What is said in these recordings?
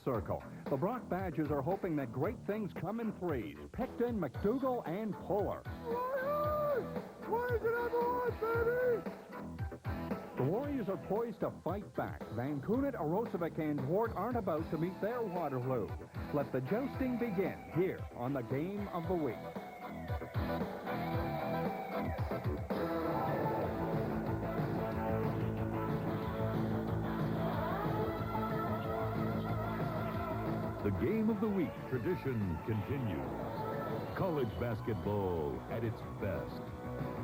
circle. The Brock Badgers are hoping that great things come in threes. Picton, McDougall, and Puller. Warriors are number one, baby! The Warriors are poised to fight back. Van Koughnett, Urosevic, and Duarte aren't about to meet their Waterloo. Let the jousting begin here on the Game of the Week. The Game of the Week tradition continues. College basketball at its best.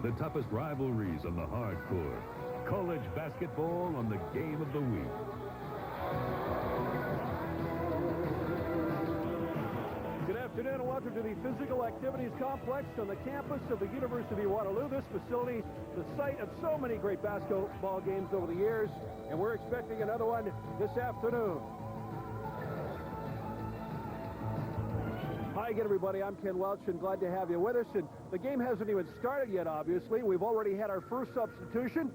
The toughest rivalries on the hard court. College basketball on the Game of the Week. Good afternoon and welcome to the Physical Activities Complex on the campus of the University of Waterloo. This facility, the site of so many great basketball games over the years, and we're expecting another one this afternoon. Hi again, everybody. I'm Ken Welch, and glad to have you with us. And the game hasn't even started yet, obviously. We've already had our first substitution,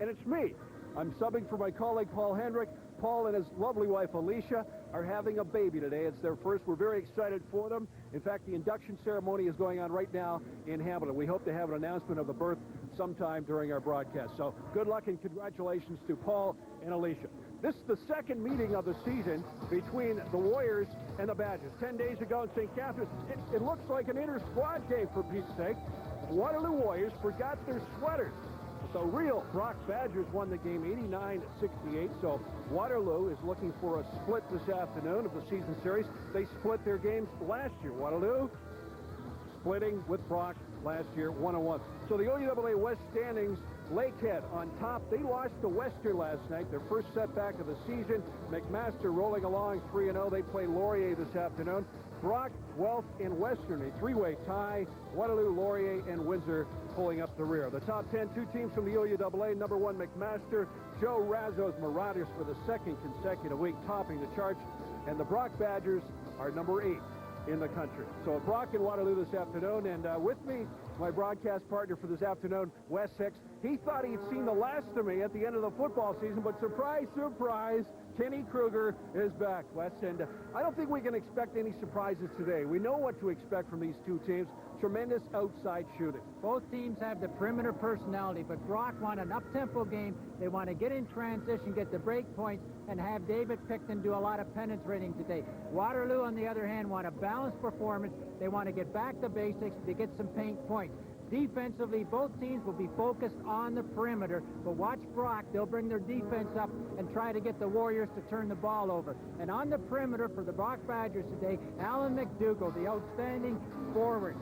and it's me. I'm subbing for my colleague, Paul Hendrick. Paul and his lovely wife, Alicia, are having a baby today. It's their first. We're very excited for them. In fact, the induction ceremony is going on right now in Hamilton. We hope to have an announcement of the birth sometime during our broadcast. So good luck and congratulations to Paul and Alicia. This is the second meeting of the season between the Warriors and the Badgers. 10 days ago in St. Catharines, it looks like an inter-squad game, for Pete's sake. The Waterloo Warriors forgot their sweaters. The real Brock Badgers won the game 89-68, so Waterloo is looking for a split this afternoon of the season series. They split their games last year. Waterloo splitting with Brock last year, 1-1. So the OUAA West standings, Lakehead on top. They lost to Western last night, their first setback of the season. McMaster rolling along 3-0. They play Laurier this afternoon. Brock, Guelph, and Western, a three-way tie. Waterloo, Laurier, and Windsor pulling up the rear. The top 10, two teams from the OUAA. Number one, McMaster. Joe Razzo's Marauders for the second consecutive week, topping the charts. And the Brock Badgers are number 8 in the country. So Brock and Waterloo this afternoon. And with me, my broadcast partner for this afternoon, Wes Hicks. He thought he'd seen the last of me at the end of the football season, but surprise, surprise, Kenny Kruger is back, Wes. And I don't think we can expect any surprises today. We know what to expect from these two teams. Tremendous outside shooting. Both teams have the perimeter personality, but Brock want an up-tempo game. They want to get in transition, get the break points, and have David Picton do a lot of penetrating today. Waterloo, on the other hand, want a balanced performance. They want to get back to basics to get some paint points. Defensively, both teams will be focused on the perimeter, but watch Brock. They'll bring their defense up and try to get the Warriors to turn the ball over. And on the perimeter for the Brock Badgers today, Alan McDougall, the outstanding forward.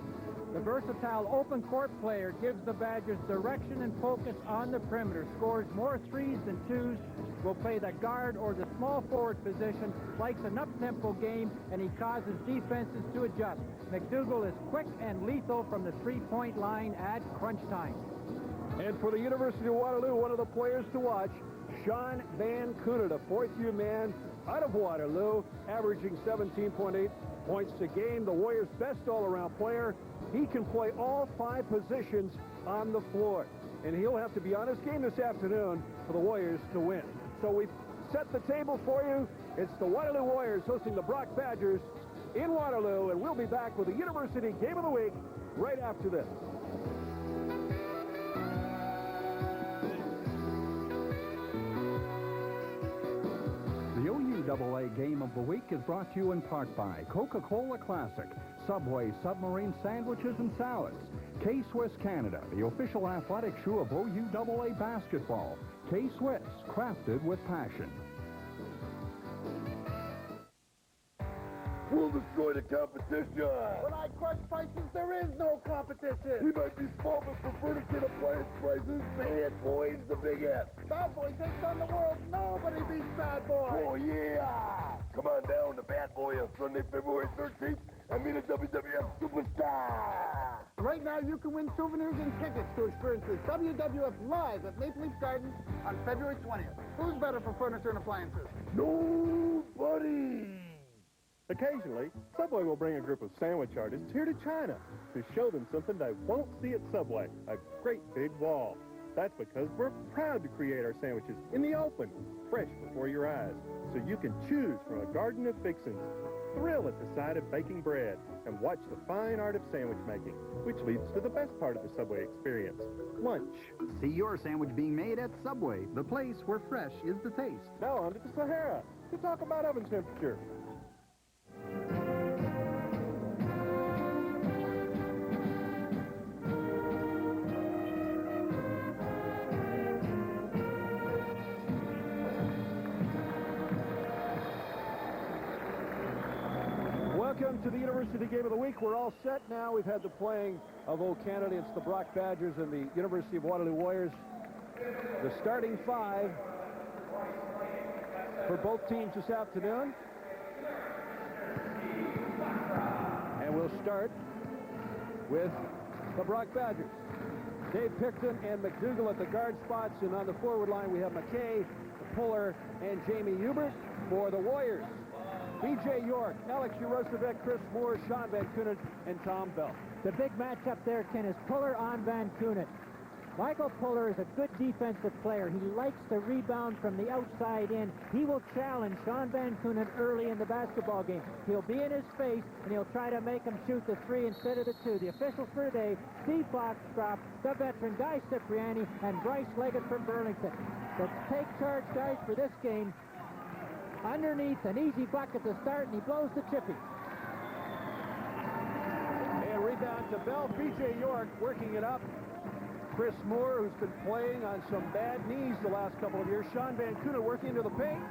The versatile open court player gives the Badgers direction and focus on the perimeter, scores more threes than twos, will play the guard or the small forward position, likes an up-tempo game, and he causes defenses to adjust. McDougall is quick and lethal from the three-point line at crunch time. And for the University of Waterloo, one of the players to watch, Sean Van Koughnett, a fourth-year man out of Waterloo, averaging 17.8 points a game. The Warriors' best all-around player. He can play all 5 positions on the floor. And he'll have to be on his game this afternoon for the Warriors to win. So we've set the table for you. It's the Waterloo Warriors hosting the Brock Badgers in Waterloo. And we'll be back with the University Game of the Week right after this. The OUAA Game of the Week is brought to you in part by Coca-Cola Classic, Subway Submarine Sandwiches and Salads, K-Swiss Canada, the official athletic shoe of OUAA basketball. K-Swiss, crafted with passion. We'll destroy the competition. When I crush prices, there is no competition. We might be small, but prefer to get appliance prices. Bad Boys, the big F. Bad Boy takes on the world. Nobody beats Bad Boy. Oh, yeah. Come on down to Bad Boy on Sunday, February 13th, and meet a WWF superstar. Right now, you can win souvenirs and tickets to experience the WWF live at Maple Leaf Gardens on February 20th. Who's better for furniture and appliances? Nobody. Occasionally, Subway will bring a group of sandwich artists here to China to show them something they won't see at Subway, a great big wall. That's because we're proud to create our sandwiches in the open, fresh before your eyes, so you can choose from a garden of fixins. Thrill at the sight of baking bread and watch the fine art of sandwich making, which leads to the best part of the Subway experience, lunch. See your sandwich being made at Subway, the place where fresh is the taste. Now on to the Sahara to talk about oven temperature. Welcome to the University Game of the Week. We're all set now. We've had the playing of old candidates, the Brock Badgers and the University of Waterloo Warriors. The starting five for both teams this afternoon. And we'll start with the Brock Badgers. Dave Picton and McDougall at the guard spots, and on the forward line we have McKay, Puller, and Jamie Hubert. For the Warriors, B.J. York, Alex Urosevic, Chris Moore, Sean Van Koughnett, and Tom Balfe. The big matchup there, Ken, is Puller on Van Koughnett. Michael Puller is a good defensive player. He likes to rebound from the outside in. He will challenge Sean Van Koughnett early in the basketball game. He'll be in his face, and he'll try to make him shoot the 3 instead of the 2. The officials for today, Steve Foxcroft, the veteran, Guy Cipriani, and Bryce Leggett from Burlington. Let's take charge, guys, for this game. Underneath, an easy bucket to start, and he blows the chippy. And rebound to Bell. B.J. York working it up. Chris Moore, who's been playing on some bad knees the last couple of years. Sean Van Koughnett working into the paint.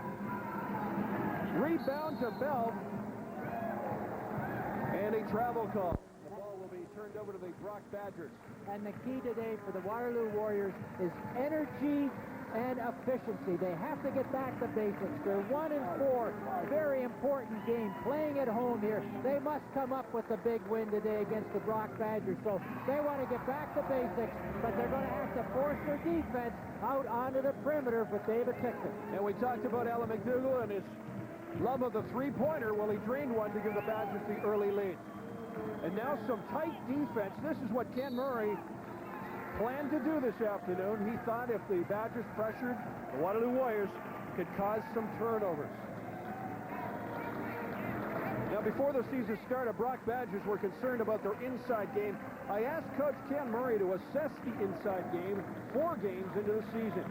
Rebound to Bell. And a travel call. The ball will be turned over to the Brock Badgers. And the key today for the Waterloo Warriors is energy and efficiency. They have to get back to basics. They're 1-4. Very important game. Playing at home here. They must come up with a big win today against the Brock Badgers. So they want to get back to basics, but they're going to have to force their defense out onto the perimeter for David Picton. And we talked about Alan McDougall and his love of the three-pointer. Well, he drained one to give the Badgers the early lead. And now some tight defense. This is what Ken Murray planned to do this afternoon. He thought if the Badgers pressured the Waterloo Warriors, could cause some turnovers. Now, before the season started, Brock Badgers were concerned about their inside game. I asked Coach Ken Murray to assess the inside game 4 games into the season.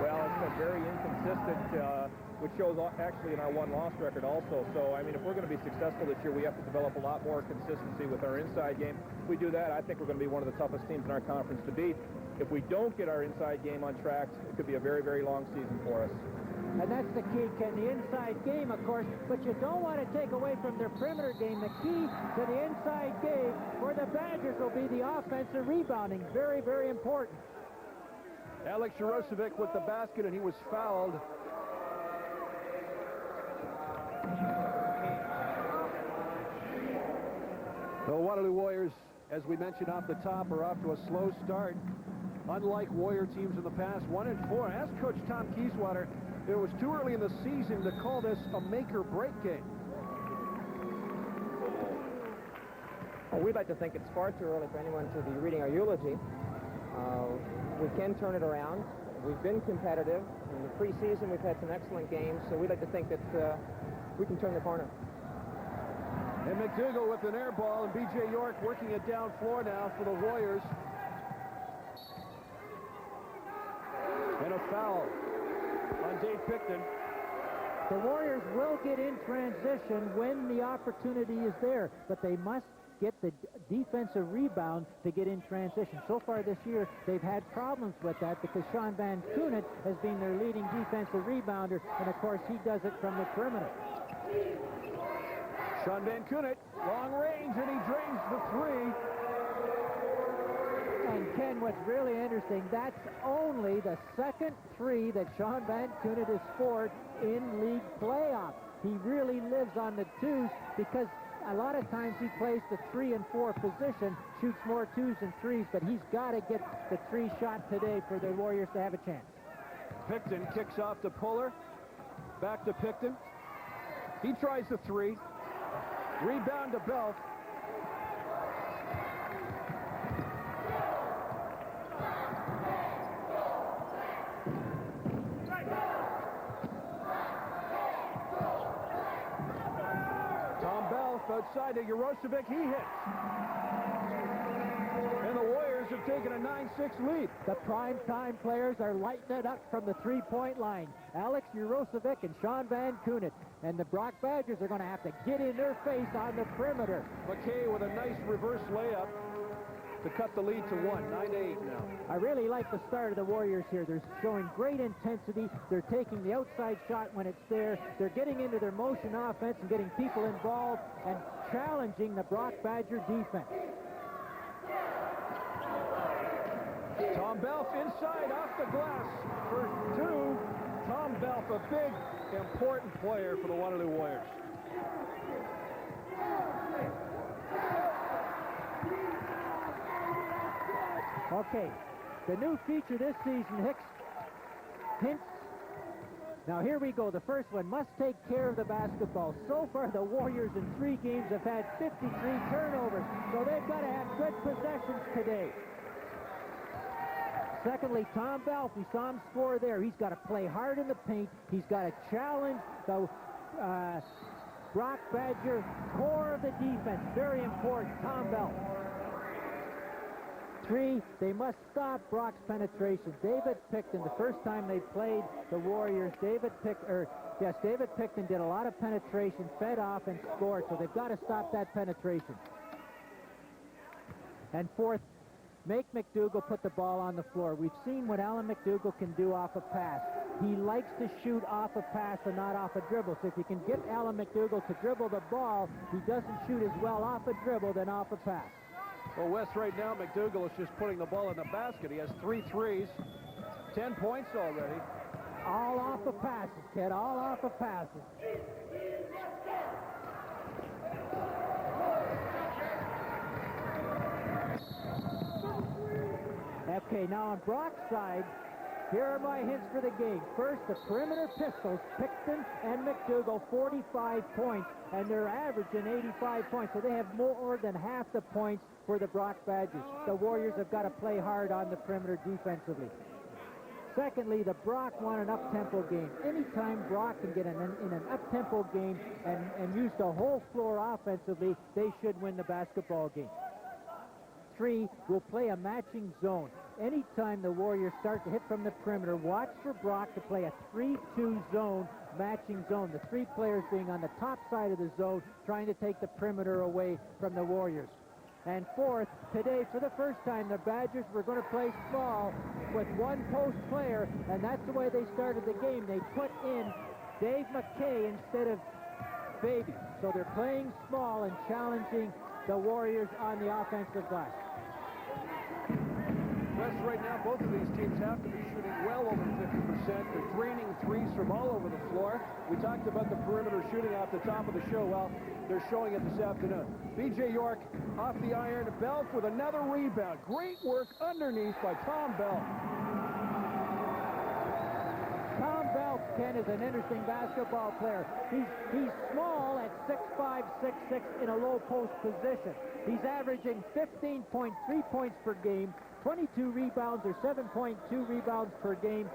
Well, it's been very inconsistent, which shows actually in our one-loss record also. So, I mean, if we're going to be successful this year, we have to develop a lot more consistency with our inside game. If we do that, I think we're going to be one of the toughest teams in our conference to beat. If we don't get our inside game on track, it could be a very, very long season for us. And that's the key, Ken, the inside game, of course, but you don't want to take away from their perimeter game. The key to the inside game for the Badgers will be the offensive rebounding. Very, very important. Alex Urosevic with the basket, and he was fouled. The Waterloo Warriors, as we mentioned off the top, are off to a slow start. Unlike Warrior teams in the past, 1-4. Ask Coach Tom Kieswater, it was too early in the season to call this a make-or-break game. Well, we'd like to think it's far too early for anyone to be reading our eulogy. We can turn it around. We've been competitive. In the preseason, we've had some excellent games, so we'd like to think that we can turn the corner. And McDougall with an air ball, and B.J. York working it down floor now for the Warriors. And a foul on Dave Picton. The Warriors will get in transition when the opportunity is there, but they must get the defensive rebound to get in transition. So far this year, they've had problems with that because Sean Van Koughnett has been their leading defensive rebounder, and of course he does it from the perimeter. Sean Van Koughnett, long range, and he drains the 3. And Ken, what's really interesting, that's only the second 3 that Sean Van Koughnett has scored in league playoffs. He really lives on the 2s because a lot of times he plays the 3 and 4 position, shoots more 2s and 3s, but he's got to get the 3 shot today for the Warriors to have a chance. Picton kicks off to Puller. Back to Picton. He tries the 3. Rebound to Balfe. outside to Urosevic. He hits. And the Warriors have taken a 9-6 lead. The prime-time players are lighting it up from the three-point line. Alex Urosevic and Sean Van Koughnett. And the Brock Badgers are going to have to get in their face on the perimeter. McKay with a nice reverse layup to cut the lead to 9-8 now. I really like the start of the Warriors here. They're showing great intensity. They're taking the outside shot when it's there. They're getting into their motion offense and getting people involved and challenging the Brock Badger defense. Tom Balfe inside off the glass for 2. Tom Balfe, a big, important player for the Waterloo Warriors. Okay, the new feature this season, hints. Now here we go. The first one, must take care of the basketball. So far, the Warriors in 3 games have had 53 turnovers, so they've got to have good possessions today. Secondly, Tom Balfe, we saw him score there. He's got to play hard in the paint. He's got to challenge the Brock Badger core of the defense. Very important, Tom Balfe. 3, they must stop Brock's penetration. David Picton, the first time they played the Warriors, David Picton did a lot of penetration, fed off and scored, so they've got to stop that penetration. And 4th, make McDougall put the ball on the floor. We've seen what Alan McDougall can do off a pass. He likes to shoot off a pass and not off a dribble. So if you can get Alan McDougall to dribble the ball, he doesn't shoot as well off a dribble than off a pass. Well, Wes, right now, McDougall is just putting the ball in the basket. He has 3 threes, 10 points already. All off of passes, kid, all off of passes. Okay, now on Brock's side, here are my hints for the game. First, the perimeter pistols, Picton and McDougall, 45 points, and they're averaging 85 points, so they have more than half the points for the Brock Badgers. The Warriors have got to play hard on the perimeter defensively. Secondly, the Brock want an up-tempo game. Anytime Brock can get in an up-tempo game and use the whole floor offensively, they should win the basketball game. 3, will play a matching zone. Anytime the Warriors start to hit from the perimeter, watch for Brock to play a 3-2 zone, matching zone. The 3 players being on the top side of the zone, trying to take the perimeter away from the Warriors. And 4th, today, for the first time, the Badgers were going to play small with 1 post player, and that's the way they started the game. They put in Dave McKay instead of Baby. So they're playing small and challenging the Warriors on the offensive glass. Wes, right now, both of these teams have to be shooting well over 50%. They're draining threes from all over the floor. We talked about the perimeter shooting off the top of the show. Well, they're showing it this afternoon. B.J. York off the iron. Balfe with another rebound. Great work underneath by Tom Balfe. Tom Balfe, Ken, is an interesting basketball player. He's small at 6'5", 6'6", in a low post position. He's averaging 15.3 points per game, 22 rebounds or 7.2 rebounds per game,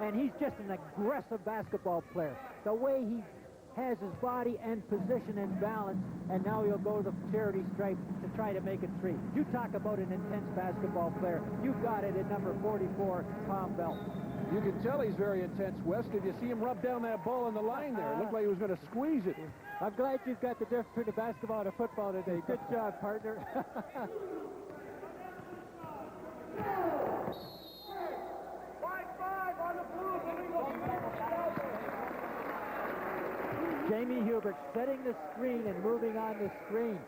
and he's just an aggressive basketball player. The way he has his body and position and balance, and now he'll go to the charity stripe to try to make a 3. You talk about an intense basketball player. You got it at number 44, Tom Balfe. You can tell he's very intense, Wes. Did you see him rub down that ball on the line there? It looked like he was going to squeeze it. I'm glad you've got the difference between the basketball and the football today. Good job, partner. Jamie Hubert setting the screen and moving on the screen.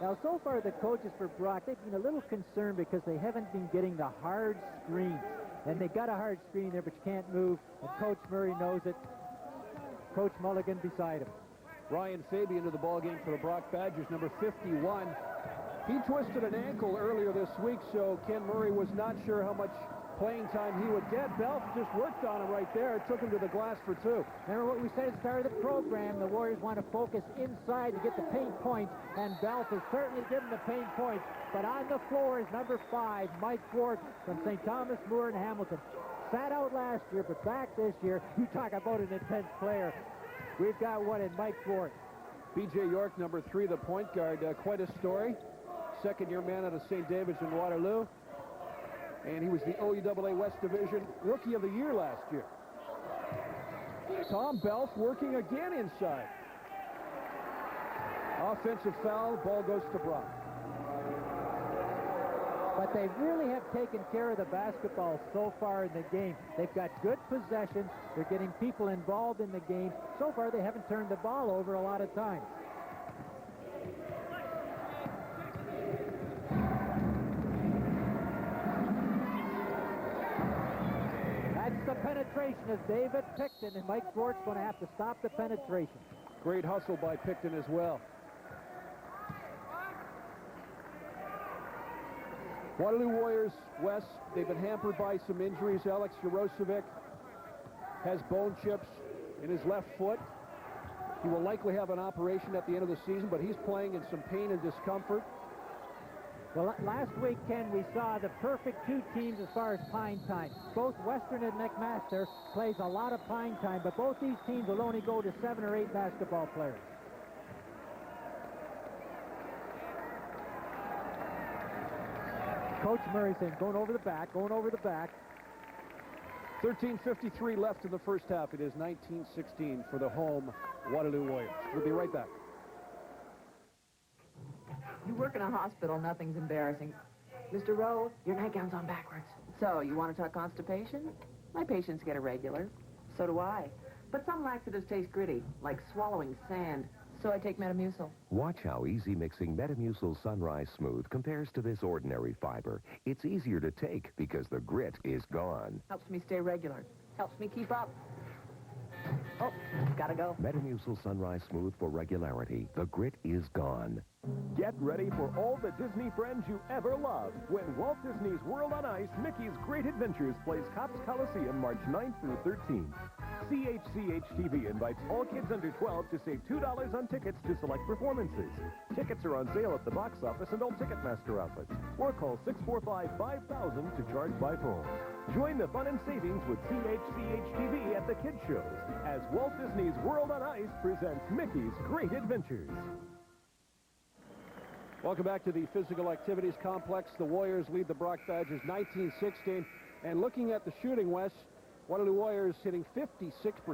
Now, so far, the coaches for Brock, they've been a little concerned because they haven't been getting the hard screens. And they got a hard screen there, but you can't move. And Coach Murray knows it. Coach Mulligan beside him. Ryan Fabian into the ballgame for the Brock Badgers, number 51. He twisted an ankle earlier this week, so Ken Murray was not sure how much playing time he would get. Balfe just worked on him right there. It took him to the glass for 2. Remember what we said at the start of the program, the Warriors want to focus inside to get the paint points, and Balfe has certainly given the paint points. But on the floor is number 5, Mike Duarte from St. Thomas More and Hamilton. Sat out last year, but back this year. You talk about an intense player. We've got one in Mike Duarte. B.J. York, number 3, the point guard. Quite a story. Second-year man out of St. David's in Waterloo. And he was the OUAA West Division Rookie of the Year last year. Tom Balfe working again inside. Offensive foul, ball goes to Brock. But they really have taken care of the basketball so far in the game. They've got good possessions. They're getting people involved in the game. So far, they haven't turned the ball over a lot of times. That's the penetration as David Picton, and Mike Duarte's going to have to stop the penetration. Great hustle by Picton as well. Waterloo Warriors West, they've been hampered by some injuries. Alex Urosevic has bone chips in his left foot. He will likely have an operation at the end of the season, but he's playing in some pain and discomfort. Well, last week, Ken, we saw the perfect two teams as far as pine time. Both Western and McMaster plays a lot of pine time, but both these teams will only go to 7 or 8 basketball players. Coach Murray saying, going over the back, going over the back. 13:53 left in the first half. It is 19-16 for the home Waterloo Warriors. We'll be right back. You work in a hospital, nothing's embarrassing. Mr. Rowe, your nightgown's on backwards. So, you want to talk constipation? My patients get irregular. So do I. But some laxatives taste gritty, like swallowing sand. So I take Metamucil. Watch how easy mixing Metamucil Sunrise Smooth compares to this ordinary fiber. It's easier to take because the grit is gone. Helps me stay regular. Helps me keep up. Oh, gotta go. Metamucil Sunrise Smooth for regularity. The grit is gone. Get ready for all the Disney friends you ever loved when Walt Disney's World on Ice Mickey's Great Adventures plays Cops Coliseum March 9th through 13th. CHCH TV invites all kids under 12 to save $2 on tickets to select performances. Tickets are on sale at the box office and all Ticketmaster outlets. Or call 645-5000 to charge by phone. Join the fun and savings with CHCH TV at the kids shows as Walt Disney's World on Ice presents Mickey's Great Adventures. Welcome back to the Physical Activities Complex. The Warriors lead the Brock Badgers 19-16. And looking at the shooting, Wes, Waterloo Warriors hitting 56%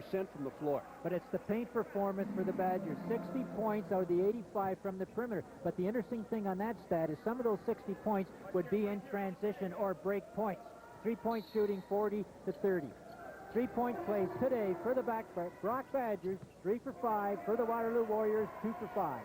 from the floor. But it's the paint performance for the Badgers. 60 points out of the 85 from the perimeter. But the interesting thing on that stat is some of those 60 points would be in transition or break points. 3-point shooting, 40 to 30. 3-point plays today for the Brock Badgers. 3 for 5 for the Waterloo Warriors. 2 for 5.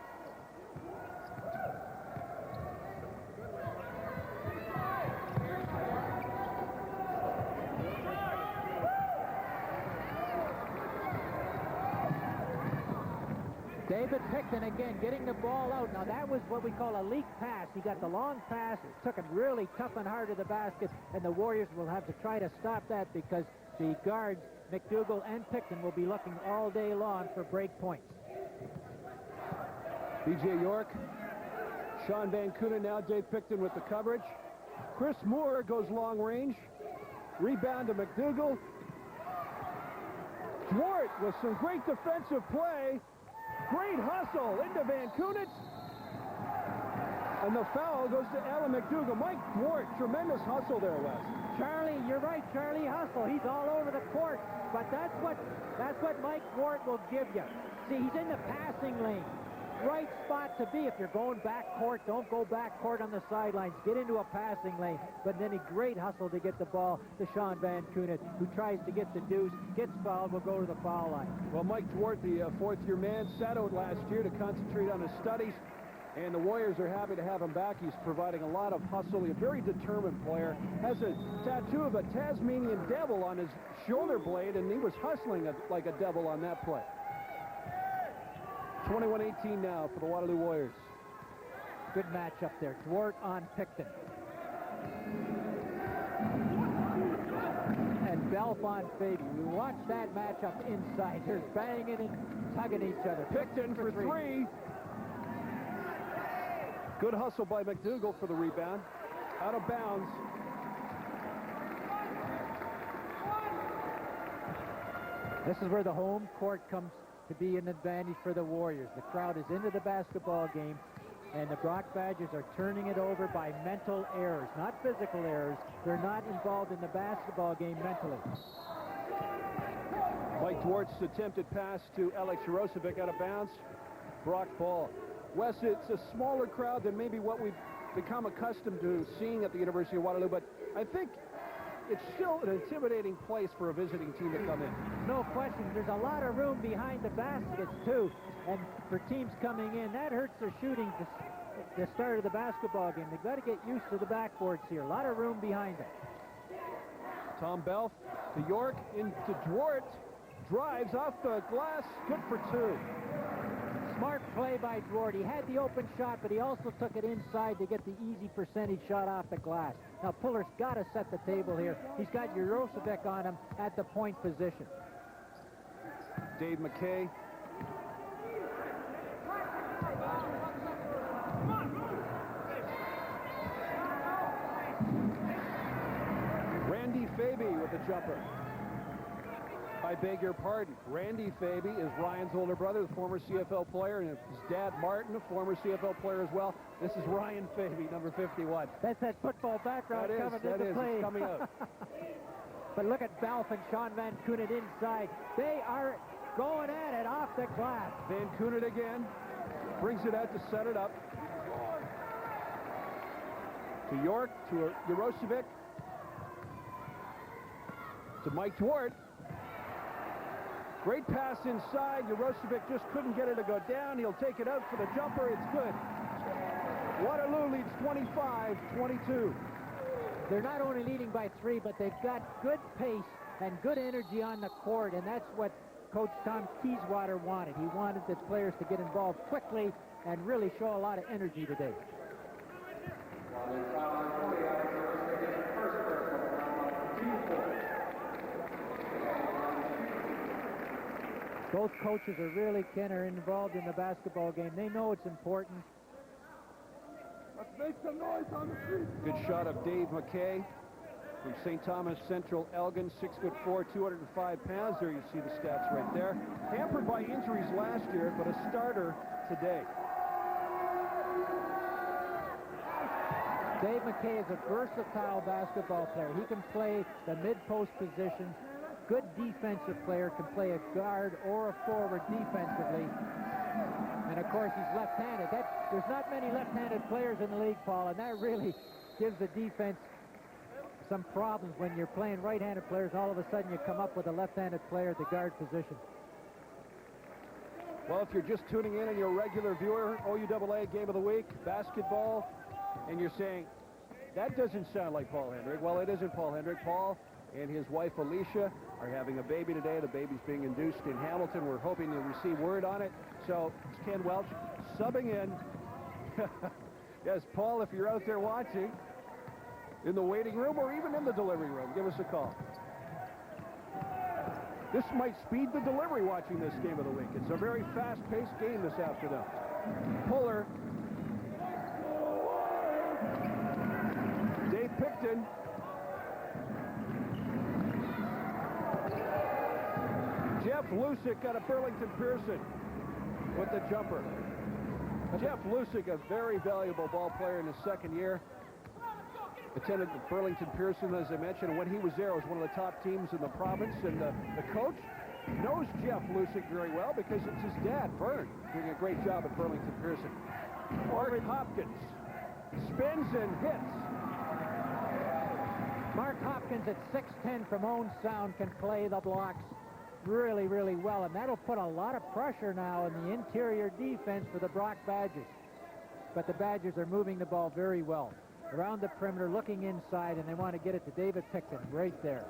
David Picton again getting the ball out. Now that was what we call a leak pass. He got the long pass, took it really tough and hard to the basket, and the Warriors will have to try to stop that because the guards, McDougall and Picton, will be looking all day long for break points. B.J. York, Sean Van Koughnett now, Dave Picton with the coverage. Chris Moore goes long range. Rebound to McDougall. Duarte with some great defensive play. Great hustle into Van Koughnett. And the foul goes to Alan McDougall. Mike Duarte, tremendous hustle there, Wes. Charlie, you're right, Charlie Hustle. He's all over the court. But that's what Mike Duarte will give you. See, he's in the passing lane. Right spot to be. If you're going back court, don't go back court on the sidelines. Get into a passing lane. But then a great hustle to get the ball to Sean Van Koughnett, who tries to get the deuce, gets fouled, will go to the foul line. Well, Mike Duarte, the fourth-year man, sat out last year to concentrate on his studies, and the Warriors are happy to have him back. He's providing a lot of hustle. He's a very determined player. Has a tattoo of a Tasmanian devil on his shoulder blade, and he was hustling like a devil on that play. 21-18 now for the Waterloo Warriors. Good matchup there. Duarte on Picton. And Balfe on Fabi. We watch that matchup inside. They're banging and tugging each other. Picton for three. Good hustle by McDougall for the rebound. Out of bounds. This is where the home court comes to be an advantage for the Warriors. The crowd is into the basketball game, and the Brock Badgers are turning it over by mental errors, not physical errors. They're not involved in the basketball game mentally. Mike Duarte's attempted pass to Alex Urosevic out of bounds. Brock ball. Wes, it's a smaller crowd than maybe what we've become accustomed to seeing at the University of Waterloo, but I think it's still an intimidating place for a visiting team to come in. No question. There's a lot of room behind the baskets, too. And for teams coming in, that hurts their shooting to the start of the basketball game. They've got to get used to the backboards here. A lot of room behind them. Tom Balfe to York, into Duarte. Drives off the glass. Good for two. Smart play by Duarte. He had the open shot, but he also took it inside to get the easy percentage shot off the glass. Now, Puller's got to set the table here. He's got Urosevic on him at the point position. Dave McKay. Randy Faby with the jumper. I beg your pardon. Randy Faby is Ryan's older brother, the former CFL player, and his dad, Martin, a former CFL player as well. This is Ryan Faby, number 51. That's that football background coming into play. It's coming out. But look at Balfe and Sean Van Koughnett inside. They are going at it off the glass. Van Koughnett again. Brings it out to set it up. To York, to Urosevic. To Mike Duarte. Great pass inside. Urosevic just couldn't get it to go down. He'll take it out for the jumper. It's good. Waterloo leads 25-22. They're not only leading by 3, but they've got good pace and good energy on the court, and that's what Coach Tom Keyswater wanted. He wanted the players to get involved quickly and really show a lot of energy today. Both coaches are really, Ken, are involved in the basketball game. They know it's important. Let's make some noise on the street. Good shot of Dave McKay from St. Thomas Central Elgin, 6'4", 205 pounds. There you see the stats right there. Hampered by injuries last year, but a starter today. Dave McKay is a versatile basketball player. He can play the mid-post position. Good defensive player, can play a guard or a forward defensively. And of course, he's left-handed. There's not many left-handed players in the league, Paul, and that really gives the defense some problems when you're playing right-handed players. All of a sudden, you come up with a left-handed player at the guard position. Well, if you're just tuning in and you're a regular viewer, OUAA Game of the Week, basketball, and you're saying, that doesn't sound like Paul Hendrick. Well, it isn't Paul Hendrick. Paul and his wife, Alicia, are having a baby today. The baby's being induced in Hamilton. We're hoping to receive word on it. So it's Ken Welch subbing in. Yes, Paul, if you're out there watching, in the waiting room or even in the delivery room, give us a call. This might speed the delivery watching this Game of the Week. It's a very fast-paced game this afternoon. Puller. Dave Picton. Jeff Lusick got a Burlington Pearson with the jumper. Jeff Lusick, a very valuable ball player in his second year. Attended the Burlington Pearson, as I mentioned, and when he was there, it was one of the top teams in the province, and the coach knows Jeff Lusick very well because it's his dad, Vern, doing a great job at Burlington Pearson. Mark Hopkins spins and hits. Mark Hopkins at 6'10" from Owen Sound can play the blocks really, really well, and that'll put a lot of pressure now in the interior defense for the Brock Badgers. But the Badgers are moving the ball very well. Around the perimeter, looking inside, and they want to get it to David Picton right there.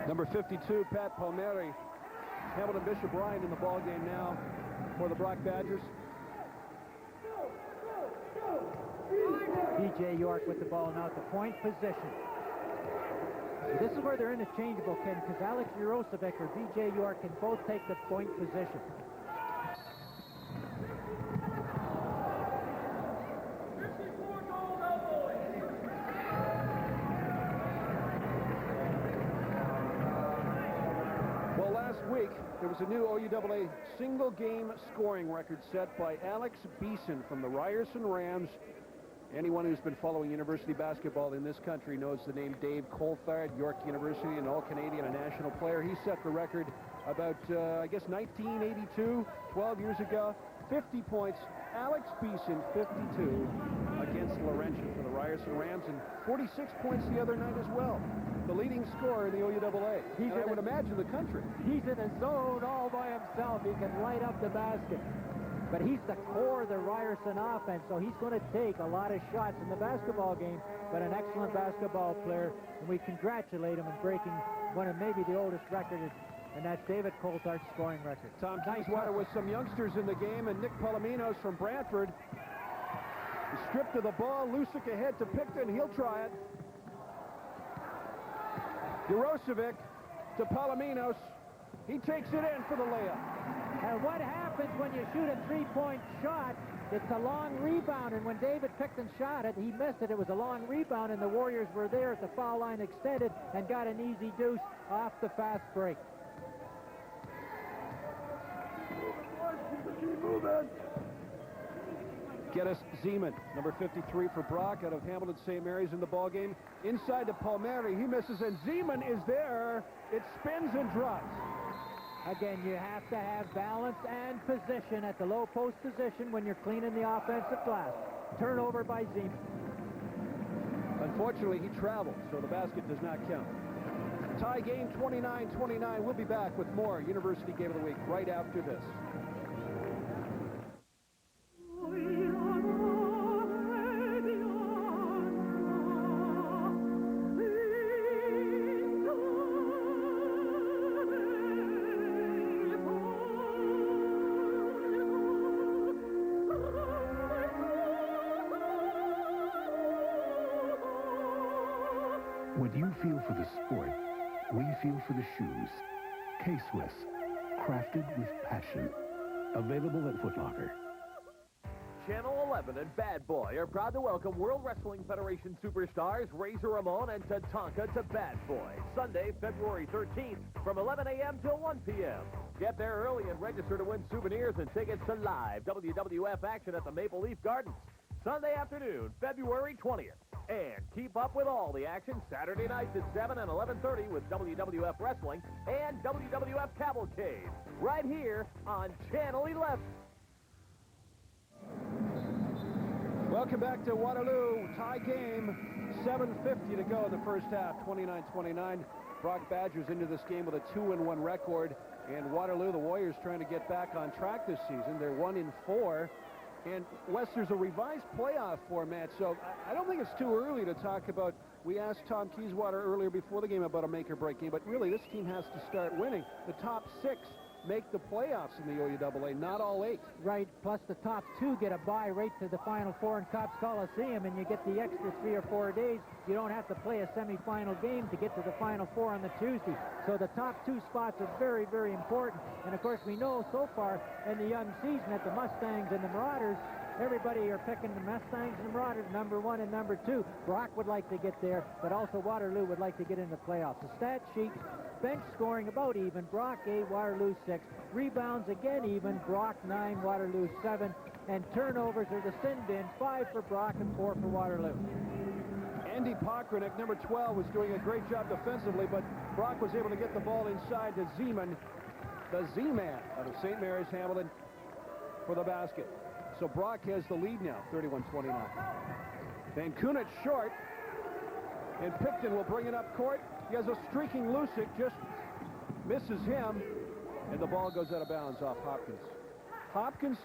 Number 52, Pat Palmieri. Hamilton Bishop Ryan in the ball game now for the Brock Badgers. DJ York with the ball now at the point position. This is where they're interchangeable, Ken, because Alex Urosevic or DJ York can both take the point position. Well, last week, there was a new OUAA single-game scoring record set by Alex Beeson from the Ryerson Rams. Anyone who's been following university basketball in this country knows the name Dave Coulthard, York University, an All-Canadian, a national player. He set the record about, I guess, 1982, 12 years ago. 50 points. Alex Beeson, 52, against Laurentian for the Ryerson Rams, and 46 points the other night as well. The leading scorer in the OUAA. I would imagine the country. He's in a zone all by himself. He can light up the basket. But he's the core of the Ryerson offense, so he's going to take a lot of shots in the basketball game, but an excellent basketball player, and we congratulate him in breaking one of maybe the oldest records, and that's David Coulthard's scoring record. Tom Balfe with some youngsters in the game, and Nick Poulimenos from Brantford. He's stripped of the ball. Lusick ahead to Picton. He'll try it. Urosevic to Poulimenos. He takes it in for the layup. And what happens when you shoot a three-point shot? It's a long rebound, and when David Picton shot it, he missed it. It was a long rebound, and the Warriors were there at the foul line extended and got an easy deuce off the fast break. Geddes Zeman, number 53 for Brock, out of Hamilton St. Mary's in the ballgame. Inside to Palmieri, he misses, and Zeman is there. It spins and drops. Again, you have to have balance and position at the low post position when you're cleaning the offensive glass. Turnover by Zeman. Unfortunately, he traveled, so the basket does not count. Tie game 29-29. We'll be back with more University Game of the Week right after this. What you feel for the sport, we feel for the shoes. K-Swiss, crafted with passion. Available at Foot Locker. Channel 11 and Bad Boy are proud to welcome World Wrestling Federation superstars Razor Ramon and Tatanka to Bad Boy, Sunday, February 13th, from 11 a.m. till 1 p.m. Get there early and register to win souvenirs and tickets to live WWF action at the Maple Leaf Gardens, Sunday afternoon, February 20th. And keep up with all the action Saturday nights at 7 and 11:30 with WWF Wrestling and WWF Cavalcade, right here on Channel 11. Welcome back to Waterloo. Tie game, 7:50 to go in the first half, 29-29. Brock Badgers into this game with a 2-1 record. And Waterloo, the Warriors, trying to get back on track this season. They're 1-4. And, Wes, there's a revised playoff format, so I don't think it's too early to talk about. We asked Tom Keyswater earlier before the game about a make-or-break game, but really this team has to start winning. The top 6 make the playoffs in the OUAA, not all 8. Right, plus the top 2 get a bye right to the Final Four in Cops Coliseum, and you get the extra 3 or 4 days. You don't have to play a semifinal game to get to the Final Four on the Tuesday. So the top 2 spots are very, very important. And, of course, we know so far in the young season that the Mustangs and the Marauders, everybody are picking the Mustangs and the Marauders, number 1 and number 2. Brock would like to get there, but also Waterloo would like to get in the playoffs. The stat sheet, bench scoring about even. Brock 8, Waterloo 6. Rebounds again even. Brock 9, Waterloo 7. And turnovers are the sin bin, 5 for Brock and 4 for Waterloo. Andy Pocrnic, number 12, was doing a great job defensively, but Brock was able to get the ball inside to Zeman, the Z-Man out of St. Mary's Hamilton, for the basket. So Brock has the lead now, 31-29. Van Koughnett short, and Picton will bring it up court. He has a streaking Lusick, just misses him, and the ball goes out of bounds off Hopkins. Hopkins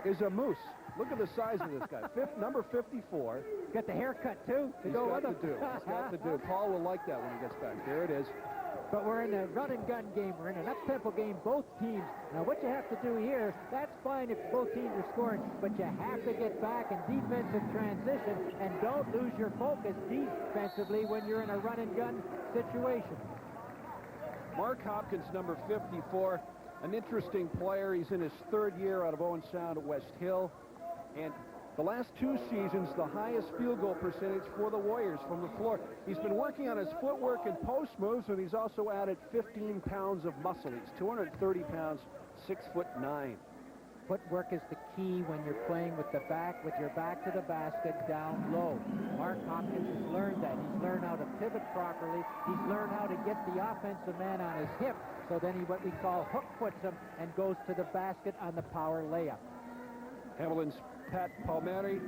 is a moose. Look at the size of this guy. Number 54. Got the haircut, too, to go with him. He's got to do. Paul will like that when he gets back. There it is. But we're in a run-and-gun game. We're in an up-tempo game, both teams. Now, what you have to do here, that's fine if both teams are scoring, but you have to get back in defensive transition and don't lose your focus defensively when you're in a run-and-gun situation. Mark Hopkins, number 54, an interesting player. He's in his 3rd year out of Owen Sound at West Hill. And the last 2 seasons, the highest field goal percentage for the Warriors from the floor. He's been working on his footwork and post moves, and he's also added 15 pounds of muscle. He's 230 pounds, 6'9". Footwork is the key when you're playing with your back to the basket down low. Mark Hopkins has learned that. He's learned how to pivot properly. He's learned how to get the offensive man on his hip, so then he, what we call, hook puts him and goes to the basket on the power layup. Hamilton's Pat Palmieri.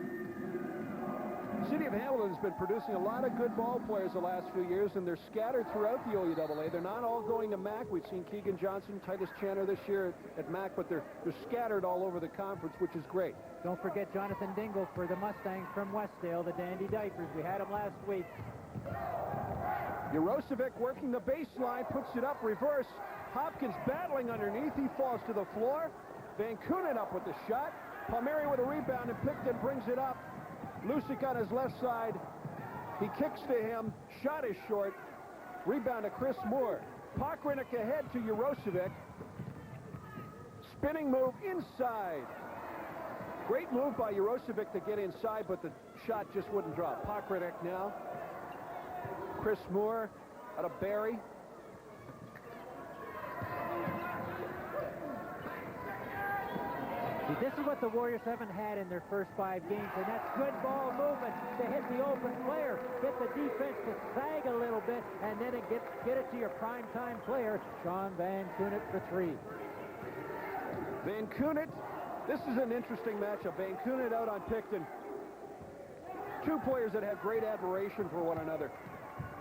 City of Hamilton has been producing a lot of good ball players the last few years, and they're scattered throughout the OUAA. They're not all going to MAC. We've seen Keegan Johnson, Titus Chandler this year at MAC, but they're scattered all over the conference, which is great. Don't forget Jonathan Dingle for the Mustangs from Westdale, the Dandy Diapers. We had him last week. Urosevic working the baseline, puts it up, reverse. Hopkins battling underneath. He falls to the floor. Van Koughnett up with the shot. Palmieri with a rebound, and Picton brings it up. Lucic on his left side. He kicks to him. Shot is short. Rebound to Chris Moore. Pocrnic ahead to Urosevic. Spinning move inside. Great move by Urosevic to get inside, but the shot just wouldn't drop. Pocrnic now. Chris Moore out of Barry. This is what the Warriors haven't had in their first 5 games, and that's good ball movement to hit the open player, get the defense to sag a little bit, and then get it to your primetime player, Sean Van Koughnett for 3. Van Koughnett, this is an interesting matchup. Van Koughnett out on Picton. 2 players that have great admiration for one another.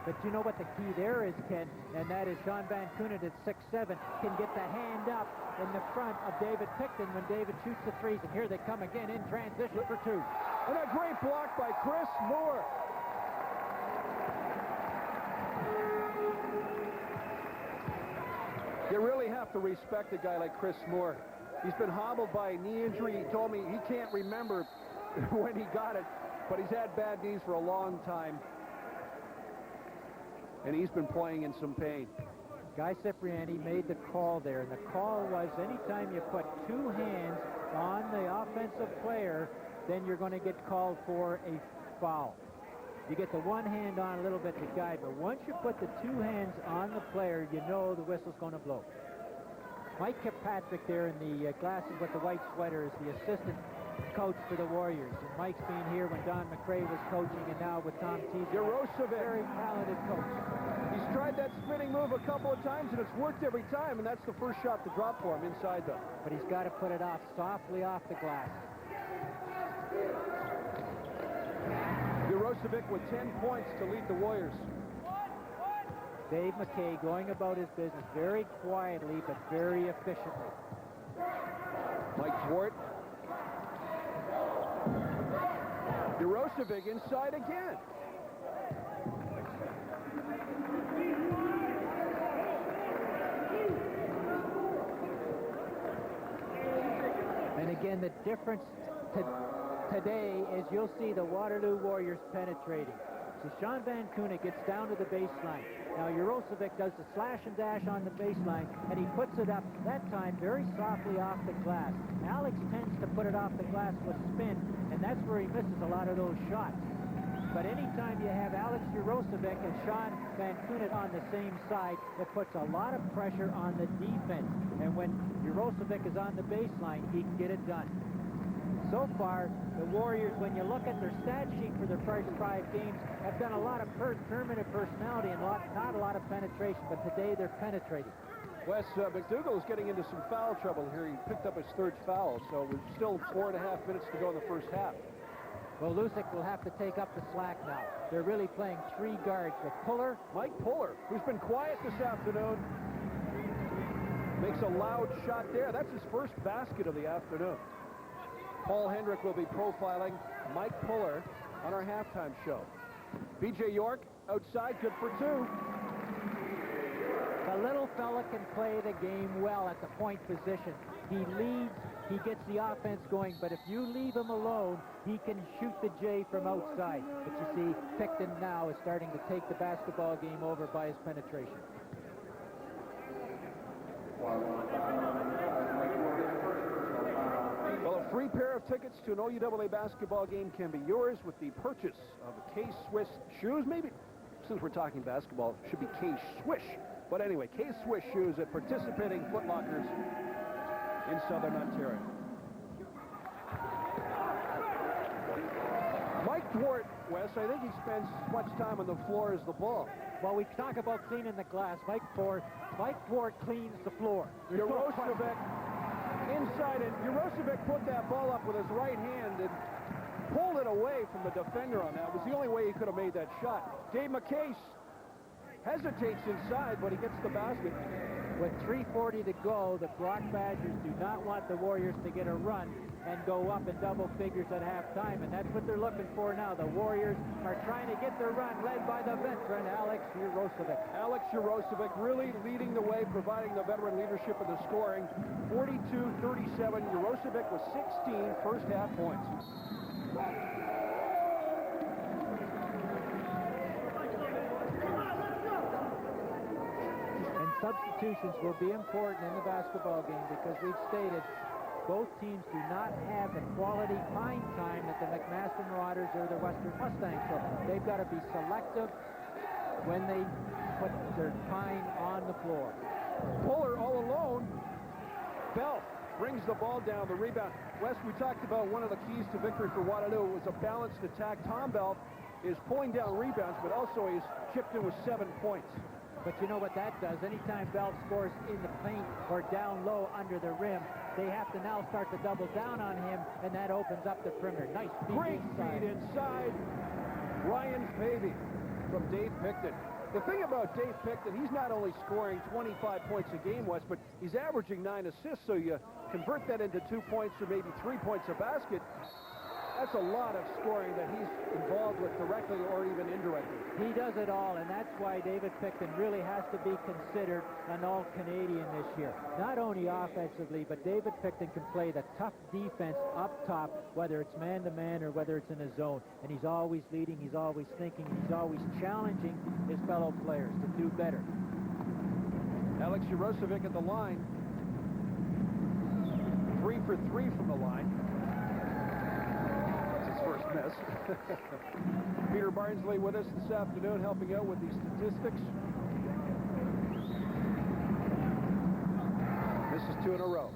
But you know what the key there is, Ken, and that is Sean Van Koughnett at 6'7", can get the hand up in the front of David Picton when David shoots the threes. And here they come again in transition for 2. And a great block by Chris Moore. You really have to respect a guy like Chris Moore. He's been hobbled by a knee injury. He told me he can't remember when he got it, but he's had bad knees for a long time. And he's been playing in some pain. Guy Cipriani made the call there, and the call was anytime you put 2 hands on the offensive player, then you're going to get called for a foul. You get the 1 hand on a little bit to guide, but once you put the 2 hands on the player, you know the whistle's going to blow. Mike Kirkpatrick there in the glasses with the white sweater is the assistant coach for the Warriors. And Mike's been here when Don McRae was coaching, and now with Tom Teasdale. Urosevic. Very talented coach. He's tried that spinning move a couple of times, and it's worked every time, and that's the first shot to drop for him inside, though. But he's got to put it off softly off the glass. Urosevic with 10 points to lead the Warriors. Dave McKay going about his business very quietly, but very efficiently. Mike Duarte. Urosevic inside again. And again, the difference today is you'll see the Waterloo Warriors penetrating. So Sean Van Koughnett gets down to the baseline. Now Urosevic does the slash and dash on the baseline, and he puts it up, that time, very softly off the glass. Alex tends to put it off the glass with spin, and that's where he misses a lot of those shots. But anytime you have Alex Urosevic and Sean Van Koughnett on the same side, it puts a lot of pressure on the defense. And when Urosevic is on the baseline, he can get it done. So far, the Warriors, when you look at their stat sheet for their first 5 games, have done a lot of permanent personality and not a lot of penetration, but today they're penetrating. Wes McDougall is getting into some foul trouble here. He picked up his 3rd foul, so we're still 4.5 minutes to go in the first half. Well, Lucic will have to take up the slack now. They're really playing 3 guards with Puller. Mike Puller, who's been quiet this afternoon, makes a loud shot there. That's his first basket of the afternoon. Paul Hendrick will be profiling Mike Puller on our halftime show. B.J. York outside, good for 2. The little fella can play the game well at the point position. He leads, he gets the offense going, but if you leave him alone, he can shoot the J from outside. But you see, Picton now is starting to take the basketball game over by his penetration. Well, a Free pair of tickets to an OUAA basketball game can be yours with the purchase of K-Swiss shoes. Maybe, since we're talking basketball, it should be K-Swish. But anyway, K-Swiss shoes at participating Foot Lockers in Southern Ontario. Mike Duarte, Wes, I think he spends as much time on the floor as the ball. Well, we talk about cleaning the glass. Mike Duarte cleans the floor. Urosevic inside it. Urosevic put that ball up with his right hand and pulled it away from the defender on that. It was the only way he could have made that shot. Dave McCase hesitates inside, but he gets the basket. With 3:40 to go, the Brock Badgers do not want the Warriors to get a run and go up in double figures at halftime, and that's what they're looking for now. The Warriors are trying to get their run, led by the veteran Alex Urosevic. Alex Urosevic really leading the way, providing the veteran leadership in the scoring. 42-37. Urosevic with 16 first-half points. Substitutions will be important in the basketball game because we've stated both teams do not have the quality pine time that the McMaster Marauders or the Western Mustangs. So they've got to be selective when they put their pine on the floor. Puller all alone. Balfe brings the ball down, the rebound. Wes, we talked about one of the keys to victory for Waterloo was a balanced attack. Tom Balfe is pulling down rebounds, but also he's chipped in with 7 points. But you know what that does? Anytime Balfe scores in the paint or down low under the rim, they have to now start to double down on him, and that opens up the perimeter. Nice feed Great inside. feed inside. Ryan Faby from Dave Picton. The thing about Dave Picton, he's not only scoring 25 points a game, Wes, but he's averaging 9 assists, so you convert that into 2 points or maybe 3 points a basket. That's a lot of scoring that he's involved with directly or even indirectly. He does it all, and that's why David Picton really has to be considered an All-Canadian this year. Not only offensively, but David Picton can play the tough defense up top, whether it's man-to-man or whether it's in a zone. And he's always leading, he's always thinking, he's always challenging his fellow players to do better. Alex Urosevic at the line. 3 for 3 from the line. First miss. Peter Barnsley with us this afternoon, helping out with the statistics. This is 2 in a row.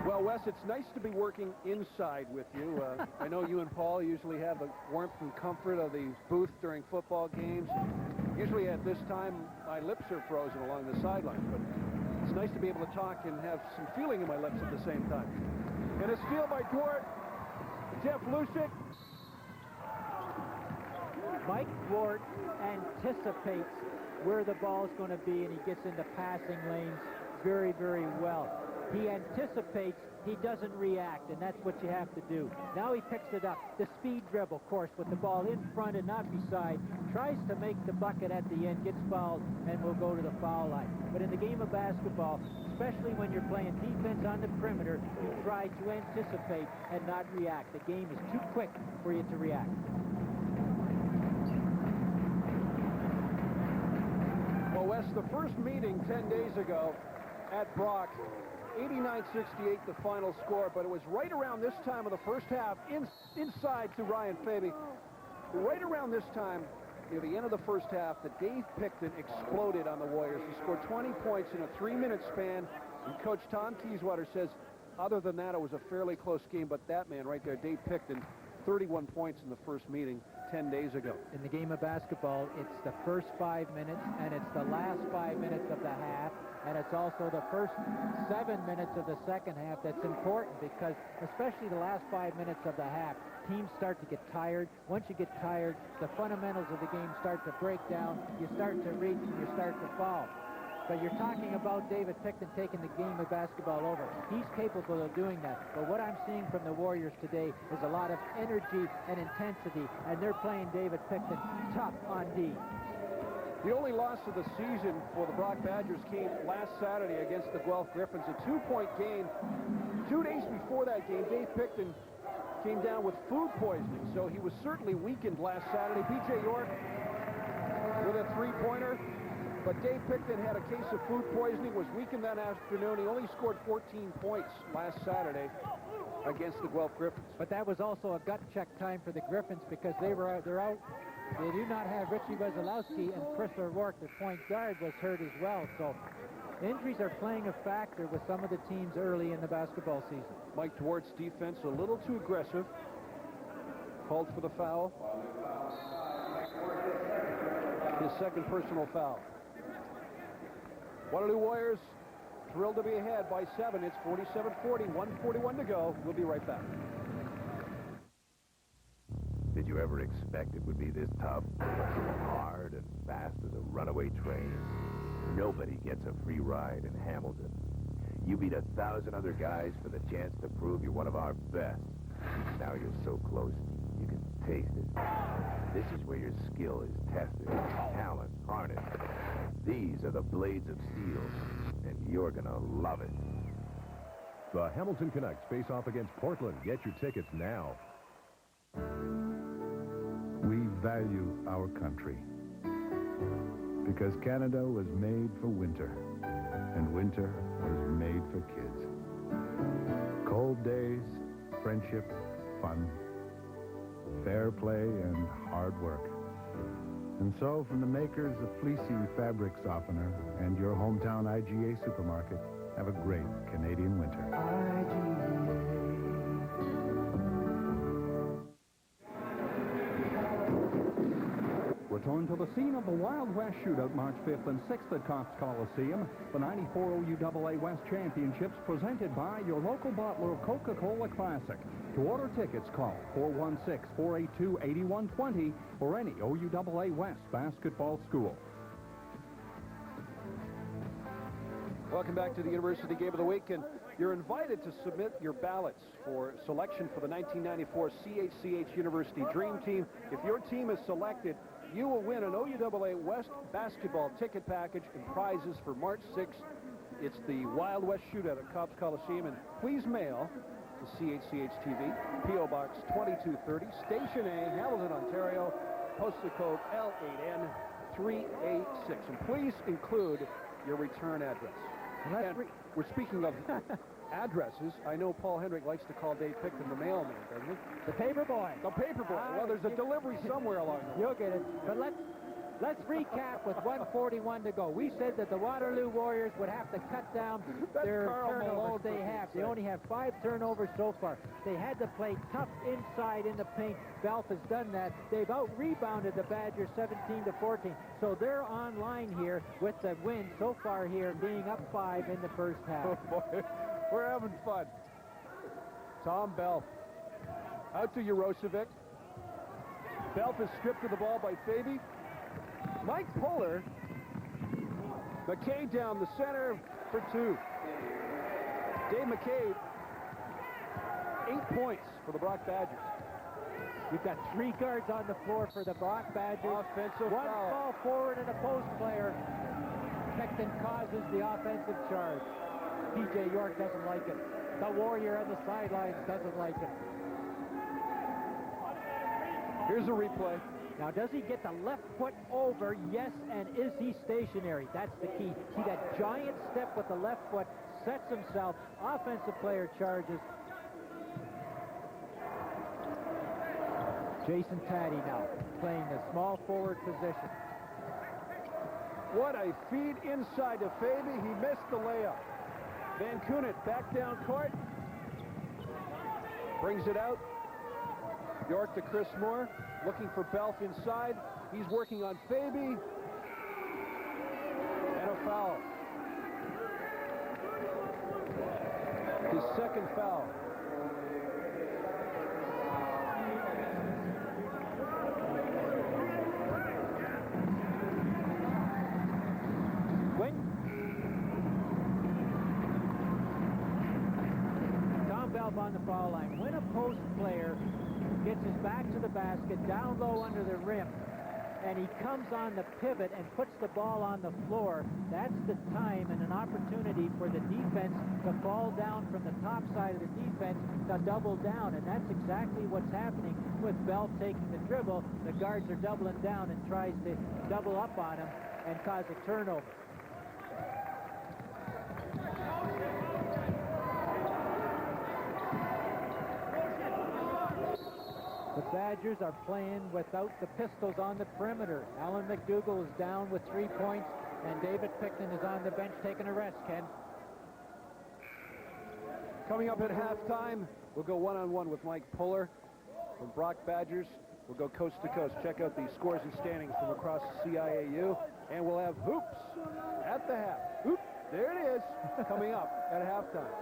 Well, Wes, it's nice to be working inside with you. I know you and Paul usually have the warmth and comfort of the booth during football games. Usually at this time, my lips are frozen along the sideline, but it's nice to be able to talk and have some feeling in my lips at the same time. And a steal by Duarte. Jeff Lucic. Mike Duarte anticipates where the ball is going to be, and he gets into passing lanes very, very well. He anticipates, he doesn't react, and that's what you have to do. Now he picks it up. The speed dribble, of course, with the ball in front and not beside. Tries to make the bucket at the end, gets fouled, and will go to the foul line. But in the game of basketball, especially when you're playing defense on the perimeter, you try to anticipate and not react. The game is too quick for you to react. Well, Wes, the first meeting 10 days ago at Brock, 89-68 the final score, but it was right around this time of the first half, inside to Ryan Faby. Right around this time, near the end of the first half, that Dave Picton exploded on the Warriors. He scored 20 points in a 3-minute span, and Coach Tom Kieswater says, other than that, it was a fairly close game, but that man right there, Dave Picton, 31 points in the first meeting 10 days ago. In the game of basketball, it's the first 5 minutes, and it's the last 5 minutes of the half, and it's also the first 7 minutes of the second half that's important, because especially the last 5 minutes of the half, teams start to get tired. Once you get tired, the fundamentals of the game start to break down. You start to reach and you start to fall. But you're talking about David Picton taking the game of basketball over. He's capable of doing that. But what I'm seeing from the Warriors today is a lot of energy and intensity, and they're playing David Picton tough on D. The only loss of the season for the Brock Badgers came last Saturday against the Guelph Griffins, a 2-point game. 2 days before that game, Dave Picton came down with food poisoning, so he was certainly weakened last Saturday. B.J. York with a 3-pointer. But Dave Picton had a case of food poisoning, was weakened that afternoon. He only scored 14 points last Saturday against the Guelph Griffins. But that was also a gut check time for the Griffins because they're out. They do not have Richie Wesolowski, and Chris O'Rourke, the point guard, was hurt as well. So injuries are playing a factor with some of the teams early in the basketball season. Mike Duarte's defense a little too aggressive. Called for the foul. His second personal foul. Waterloo Warriors thrilled to be ahead by 7. It's 47-40, 1:41 to go. We'll be right back. Did you ever expect it would be this tough, hard, and fast as a runaway train? Nobody gets a free ride in Hamilton. You beat 1,000 other guys for the chance to prove you're one of our best. Now you're so close, you can taste it. This is where your skill is tested, talent harnessed. These are the blades of steel, and you're gonna love it. The Hamilton Canucks face off against Portland. Get your tickets now. We value our country because Canada was made for winter, and winter was made for kids. Cold days, friendship, fun, fair play, and hard work. And so, from the makers of Fleecy Fabric Softener and your hometown IGA supermarket, have a great Canadian winter. Return to the scene of the Wild West Shootout March 5th and 6th at Cops Coliseum. The 94 OUAA West Championships presented by your local bottler of Coca-Cola Classic. To order tickets, call 416-482-8120 or any OUAA West basketball school. Welcome back to the University Game of the Week, and you're invited to submit your ballots for selection for the 1994 CHCH University Dream Team. If your team is selected, you will win an OUAA West basketball ticket package and prizes for March 6th. It's the Wild West Shootout at Cops Coliseum, and please mail to CHCH TV, P.O. Box 2230, Station A, Hamilton, Ontario, postal code L8N386. And please include your return address. And we're speaking of addresses. I know Paul Hendrick likes to call Dave Picton the mailman, doesn't he? The paper boy. The paper boy. Well, there's a delivery somewhere along the way. You'll get it. But let's recap with 1:41 to go. We said that the Waterloo Warriors would have to cut down their turnovers they have. They only have 5 turnovers so far. They had to play tough inside in the paint. Balfe has done that. They've out-rebounded the Badgers 17-14. So they're online here with the win so far here, being up 5 in the first half. Oh boy, we're having fun. Tom Balfe. Out to Urosevic. Balfe is stripped of the ball by Faby. Mike Puller. McKay down the center for 2. Dave McKay, 8 points for the Brock Badgers. We've got 3 guards on the floor for the Brock Badgers. Offensive One foul. ball forward and a post player. Picton causes the offensive charge. P.J. York doesn't like it. The Warrior on the sidelines doesn't like it. Here's a replay. Now, does he get the left foot over? Yes, and is he stationary? That's the key. See that giant step with the left foot, sets himself. Offensive player charges. Jason Taddy now playing the small forward position. What a feed inside to Faby. He missed the layup. Van Koughnett back down court. Brings it out. York to Chris Moore. Looking for Balfe inside. He's working on Faby. And a foul. His second foul. Tom Balfe on the foul line. When a post player gets his back to the basket, down low under the rim, and he comes on the pivot and puts the ball on the floor, that's the time and an opportunity for the defense to fall down from the top side of the defense to double down, and that's exactly what's happening with Balfe taking the dribble. The guards are doubling down and tries to double up on him. and cause a turnover. The Badgers are playing without the pistols on the perimeter. Alan McDougall is down with 3 points, and David Pickton is on the bench taking a rest, Ken. Coming up at halftime, we'll go one-on-one with Mike Puller from Brock Badgers. We'll go coast to coast. Check out the scores and standings from across the CIAU, and we'll have hoops at the half. Oop, there it is, coming up at halftime.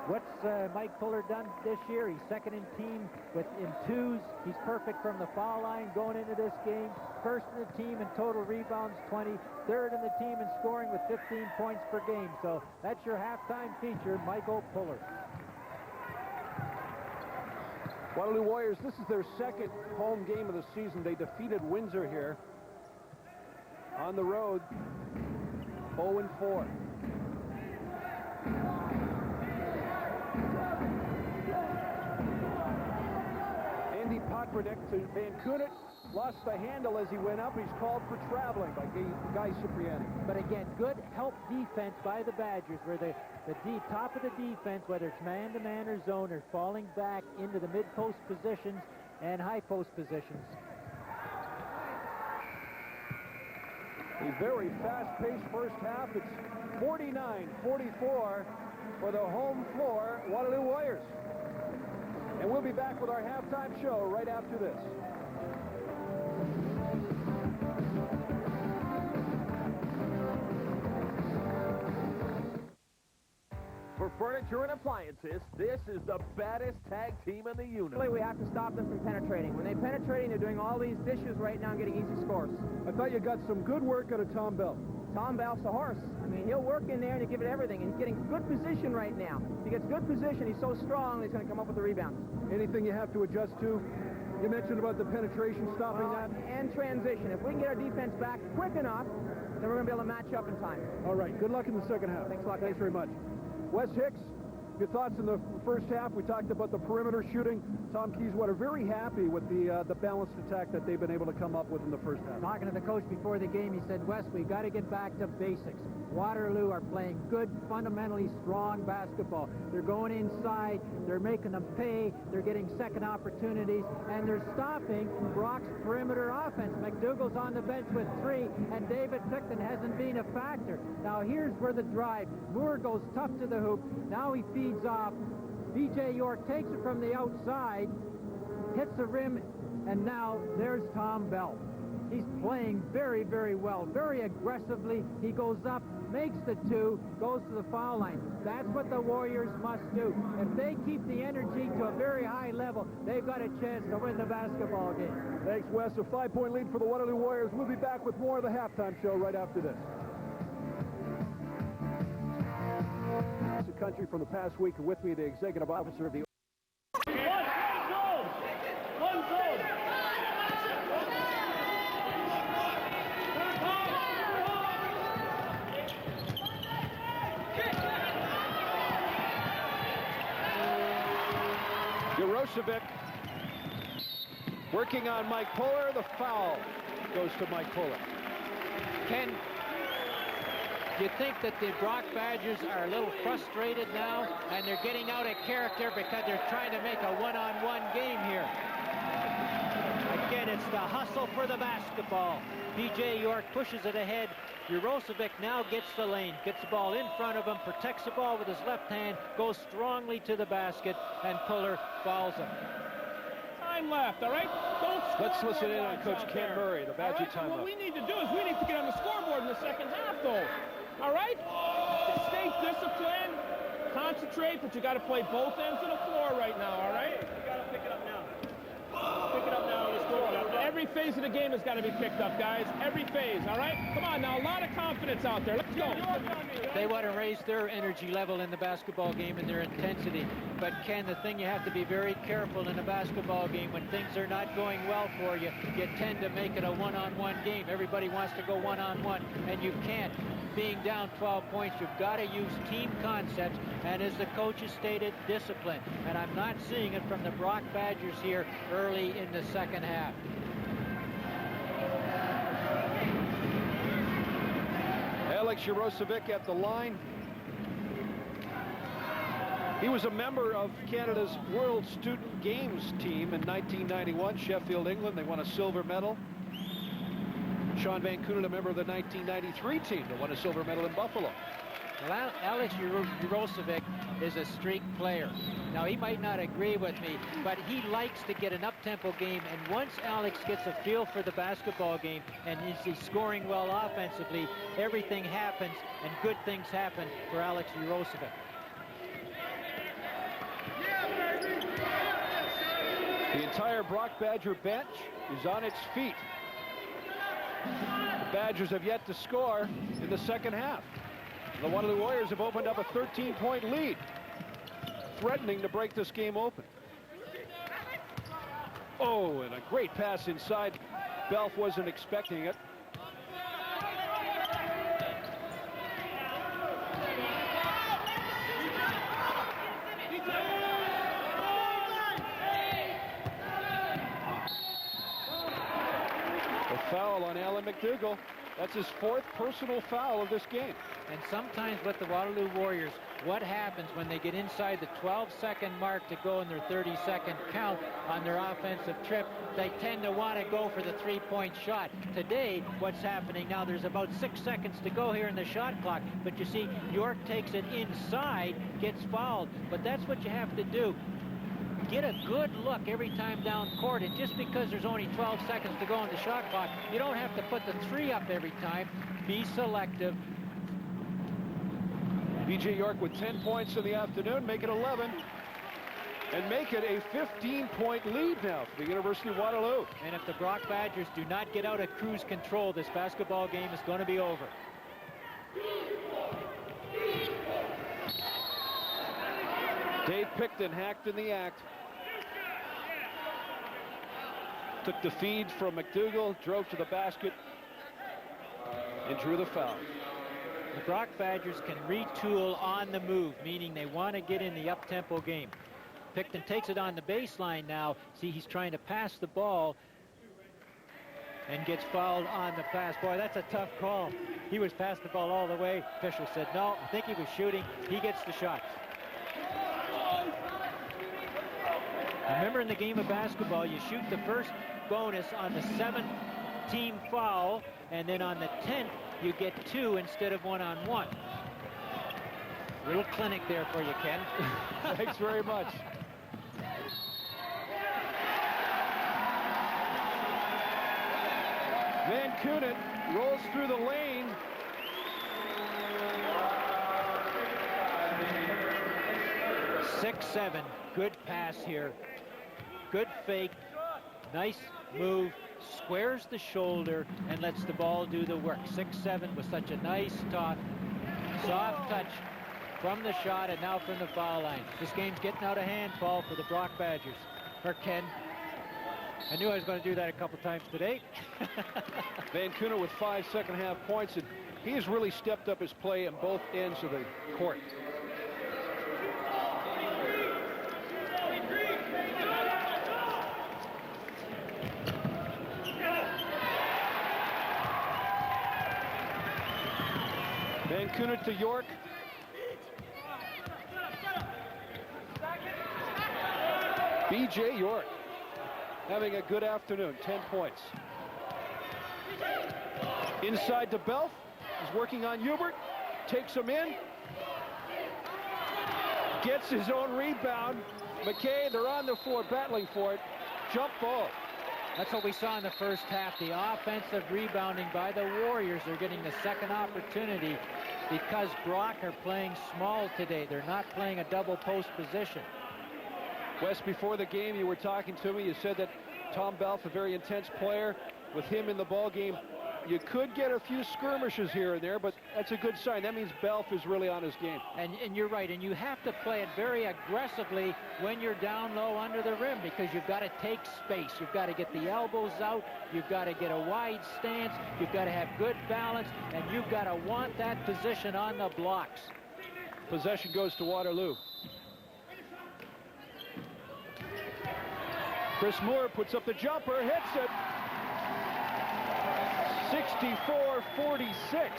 What's Mike Puller done this year? He's second in team in twos. He's perfect from the foul line going into this game. First in the team in total rebounds, 20. Third in the team in scoring with 15 points per game. So that's your halftime feature, Michael Puller. Waterloo Warriors, this is their second home game of the season. They defeated Windsor here on the road, 0-4. Andy Pocrnic to Van Koughnett, lost the handle as he went up. He's called for traveling by Guy Cipriani. But again, good help defense by the Badgers, where the top of the defense, whether it's man-to-man or zone, are falling back into the mid-post positions and high-post positions. A very fast-paced first half. It's 49-44 for the home floor Waterloo Warriors. And we'll be back with our halftime show right after this. For furniture and appliances, this is the baddest tag team in the unit. We have to stop them from penetrating. When they're penetrating, they're doing all these dishes right now and getting easy scores. I thought you got some good work out of Tom Balfe. Tom Balfe's a horse. I mean, he'll work in there and he'll give it everything. And he's getting good position right now. If he gets good position, he's so strong, he's going to come up with the rebounds. Anything you have to adjust to? You mentioned about the penetration, stopping that. And transition. If we can get our defense back quick enough, then we're going to be able to match up in time. All right. Good luck in the second half. Thanks a lot. Thanks very much. Wes Hicks, your thoughts in the first half? We talked about the perimeter shooting. Tom Keyswater very happy with the balanced attack that they've been able to come up with in the first half. Talking to the coach before the game, he said, Wes, we've got to get back to basics. Waterloo are playing good, fundamentally strong basketball. They're going inside, they're making them pay, they're getting second opportunities, and they're stopping Brock's perimeter offense. McDougall's on the bench with 3, and David Pickton hasn't been a factor. Now here's where the drive. Moore goes tough to the hoop. Now he feeds off. B.J. York takes it from the outside, hits the rim, and now there's Tom Balfe. He's playing very, very well, very aggressively. He goes up, makes the 2, goes to the foul line. That's what the Warriors must do. If they keep the energy to a very high level, they've got a chance to win the basketball game. Thanks, Wes. A 5-point lead for the Waterloo Warriors. We'll be back with more of the halftime show right after this. The country from the past week, and with me, the executive officer of the Urosevic working on Mike Puller. The foul goes to Mike Puller. Ken, do you think that the Brock Badgers are a little frustrated now and they're getting out of character because they're trying to make a one-on-one game here? Again, it's the hustle for the basketball. B.J. York pushes it ahead. Urosevic now gets the lane, gets the ball in front of him, protects the ball with his left hand, goes strongly to the basket, and Puller fouls him. Time left, all right? Let's listen in on Coach Ken Murray, the Badger timeout. What we need to do is we need to get on the scoreboard in the second half, though. All right? Stay disciplined, concentrate, but you got to play both ends of the floor right now, all right? You got to pick it up now. Pick it up now. Let's go. Every phase of the game has got to be picked up, guys. Every phase, all right? Come on now, a lot of confidence out there. Let's go. They want to raise their energy level in the basketball game and their intensity. But, Ken, the thing you have to be very careful in a basketball game, when things are not going well for you, you tend to make it a one-on-one game. Everybody wants to go one-on-one, and you can't. Being down 12 points, you've got to use team concepts, and as the coach has stated, discipline. And I'm not seeing it from the Brock Badgers here early in the second half. Alex Urosevic at the line. He was a member of Canada's World Student Games team in 1991, Sheffield, England. They won a silver medal. Sean Van Koughnett, a member of the 1993 team that won a silver medal in Buffalo. Well, Alex Urosevic is a streak player. Now, he might not agree with me, but he likes to get an up-tempo game, and once Alex gets a feel for the basketball game and he's scoring well offensively, everything happens, and good things happen for Alex Urosevic. The entire Brock Badger bench is on its feet. The Badgers have yet to score in the second half. The Waterloo Warriors have opened up a 13-point lead, threatening to break this game open. Oh, and a great pass inside. Balfe wasn't expecting it. A foul on Alan McDougall. That's his 4th personal foul of this game. And sometimes with the Waterloo Warriors, what happens when they get inside the 12-second mark to go in their 30-second count on their offensive trip, they tend to want to go for the three-point shot. Today, what's happening now, there's about 6 seconds to go here in the shot clock, but you see, York takes it inside, gets fouled, but that's what you have to do. Get a good look every time down court, and just because there's only 12 seconds to go on the shot clock, you don't have to put the 3 up every time. Be selective. B.J. York with 10 points in the afternoon, make it 11, and make it a 15-point lead now for the University of Waterloo. And if the Brock Badgers do not get out of cruise control, this basketball game is going to be over. Dave Picton hacked in the act. Took the feed from McDougall, drove to the basket, and drew the foul. The Brock Badgers can retool on the move, meaning they want to get in the up-tempo game. Picton takes it on the baseline now. See, he's trying to pass the ball and gets fouled on the pass. Boy, that's a tough call. He was passing the ball all the way. Official said, no, I think he was shooting. He gets the shot. Remember, in the game of basketball, you shoot the first bonus on the 7th team foul, and then on the 10th, you get 2 instead of 1-on-1. Little clinic there for you, Ken. Thanks very much. Van Koughnett rolls through the lane. Six-7. Good pass here. Good fake. Nice move. Squares the shoulder and lets the ball do the work. 6-7 with such a nice soft touch from the shot and now from the foul line. This game's getting out of hand, Paul, for the Brock Badgers. Or Ken. I knew I was going to do that a couple times today. Van Koughnett with 5 second-half points, and he has really stepped up his play on both ends of the court. Van Koughnett to York. B.J. York having a good afternoon, 10 points. Inside to Balfe. He's working on Hubert. Takes him in. Gets his own rebound. McKay, they're on the floor battling for it. Jump ball. That's what we saw in the first half. The offensive rebounding by the Warriors. They're getting the second opportunity because Brock are playing small today. They're not playing a double post position. Wes, before the game, you were talking to me. You said that Tom Balfe, a very intense player, with him in the ball game, you could get a few skirmishes here and there, but that's a good sign. That means Balfe is really on his game. And you're right, and you have to play it very aggressively when you're down low under the rim because you've got to take space. You've got to get the elbows out. You've got to get a wide stance. You've got to have good balance, and you've got to want that position on the blocks. Possession goes to Waterloo. Chris Moore puts up the jumper, hits it. 64-46.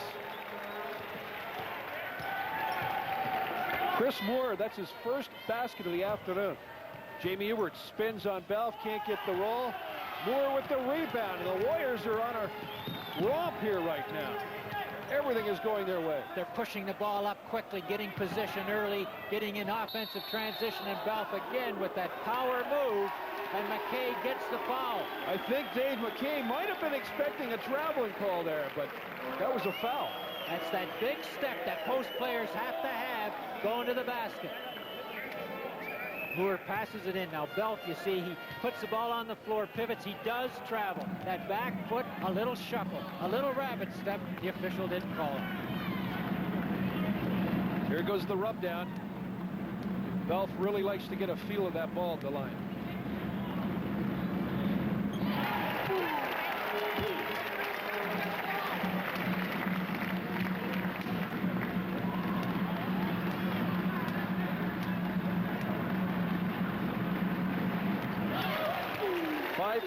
Chris Moore, that's his first basket of the afternoon. Jamie Ewert spins on Balfe, can't get the roll. Moore with the rebound, and the Warriors are on a romp here right now. Everything is going their way. They're pushing the ball up quickly, getting position early, getting in offensive transition, and Balfe again with that power move, and McKay gets the foul. I think Dave McKay might have been expecting a traveling call there, but that was a foul. That's that big step that post players have to have going to the basket. Moore passes it in. Now Balfe, you see, he puts the ball on the floor, pivots. He does travel. That back foot, a little shuffle, a little rabbit step. The official didn't call it. Here goes the rub down. Balfe really likes to get a feel of that ball at the line.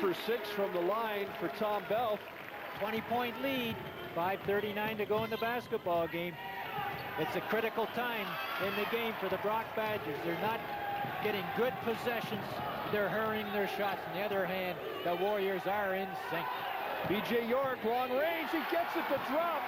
For 6 from the line for Tom Balfe. 20-point lead, 5:39 to go in the basketball game. It's a critical time in the game for the Brock Badgers. They're not getting good possessions. They're hurrying their shots. On the other hand, the Warriors are in sync. B.J. York, long range. He gets it to drop.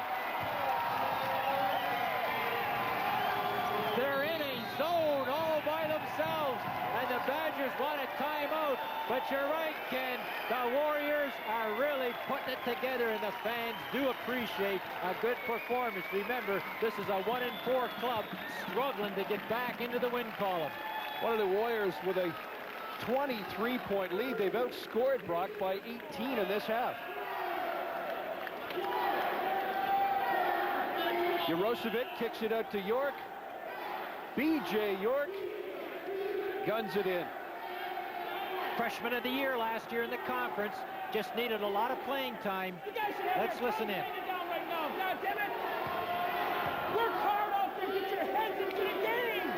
They're in a zone all by themselves, and the Badgers want a timeout. But you're right, Ken. The Warriors are really putting it together, and the fans do appreciate a good performance. Remember, this is a 1-4 club struggling to get back into the win column. One of the Warriors with a 23-point lead. They've outscored Brock by 18 in this half. Urosevic kicks it out to York. B.J. York guns it in. Freshman of the year last year in the conference. Just needed a lot of playing time. Let's listen in. God damn it! Work hard out there. Get your heads into the game.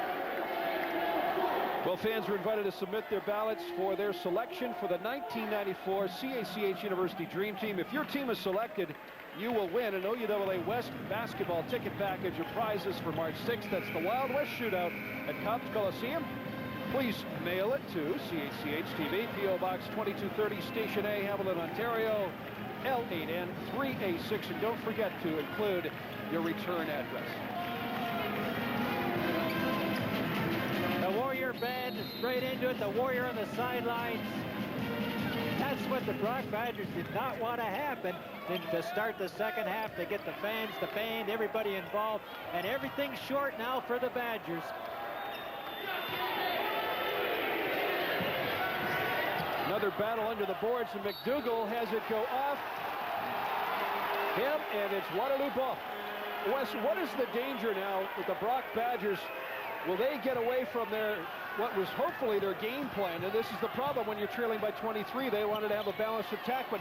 Well, fans are invited to submit their ballots for their selection for the 1994 CHCH University Dream Team. If your team is selected, you will win an OUAA West basketball ticket package of prizes for March 6th. That's the Wild West Shootout at Cops Coliseum. Please mail it to CHCH TV, P.O. Box 2230, Station A, Hamilton, Ontario, L8N 3A6. And don't forget to include your return address. The Warrior band is straight into it. The Warrior on the sidelines. That's what the Brock Badgers did not want to happen to start the second half, to get the fans, the band, everybody involved. And everything's short now for the Badgers. Another battle under the boards, and McDougal has it go off him, and it's Waterloo ball. Wes, what is the danger now with the Brock Badgers? Will they get away from what was hopefully their game plan? And this is the problem when you're trailing by 23. They wanted to have a balanced attack, but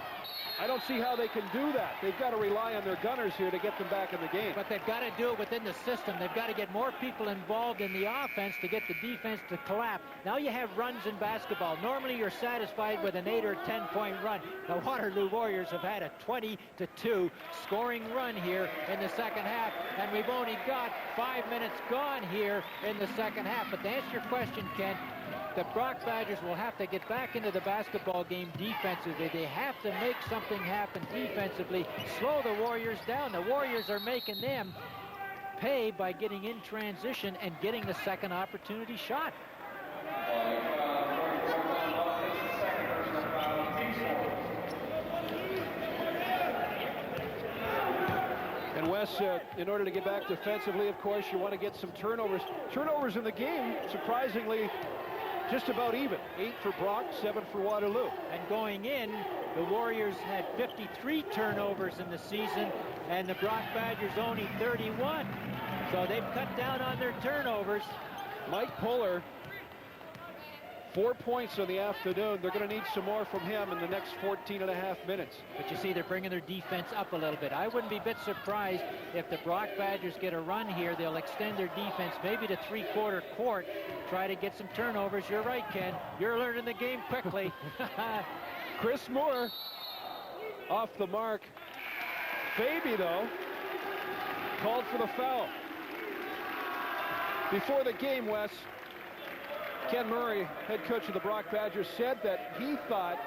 I don't see how they can do that. They've got to rely on their gunners here to get them back in the game. But they've got to do it within the system. They've got to get more people involved in the offense to get the defense to collapse. Now you have runs in basketball. Normally you're satisfied with an 8 or 10-point run. The Waterloo Warriors have had a 20-2 scoring run here in the second half, and we've only got 5 minutes gone here in the second half. But to answer your question, Ken, the Brock Badgers will have to get back into the basketball game defensively. They have to make something happen defensively, slow the Warriors down. The Warriors are making them pay by getting in transition and getting the second opportunity shot. And Wes, in order to get back defensively, of course, you want to get some turnovers. Turnovers in the game, surprisingly, just about even. 8 for Brock, 7 for Waterloo. And going in, the Warriors had 53 turnovers in the season, and the Brock Badgers only 31. So they've cut down on their turnovers. Mike Puller, 4 points in the afternoon. They're going to need some more from him in the next 14.5 minutes. But you see, they're bringing their defense up a little bit. I wouldn't be a bit surprised if the Brock Badgers get a run here. They'll extend their defense maybe to three-quarter court, try to get some turnovers. You're right, Ken. You're learning the game quickly. Chris Moore off the mark. Faby, though, called for the foul. Before the game, Wes, Ken Murray, head coach of the Brock Badgers, said that he thought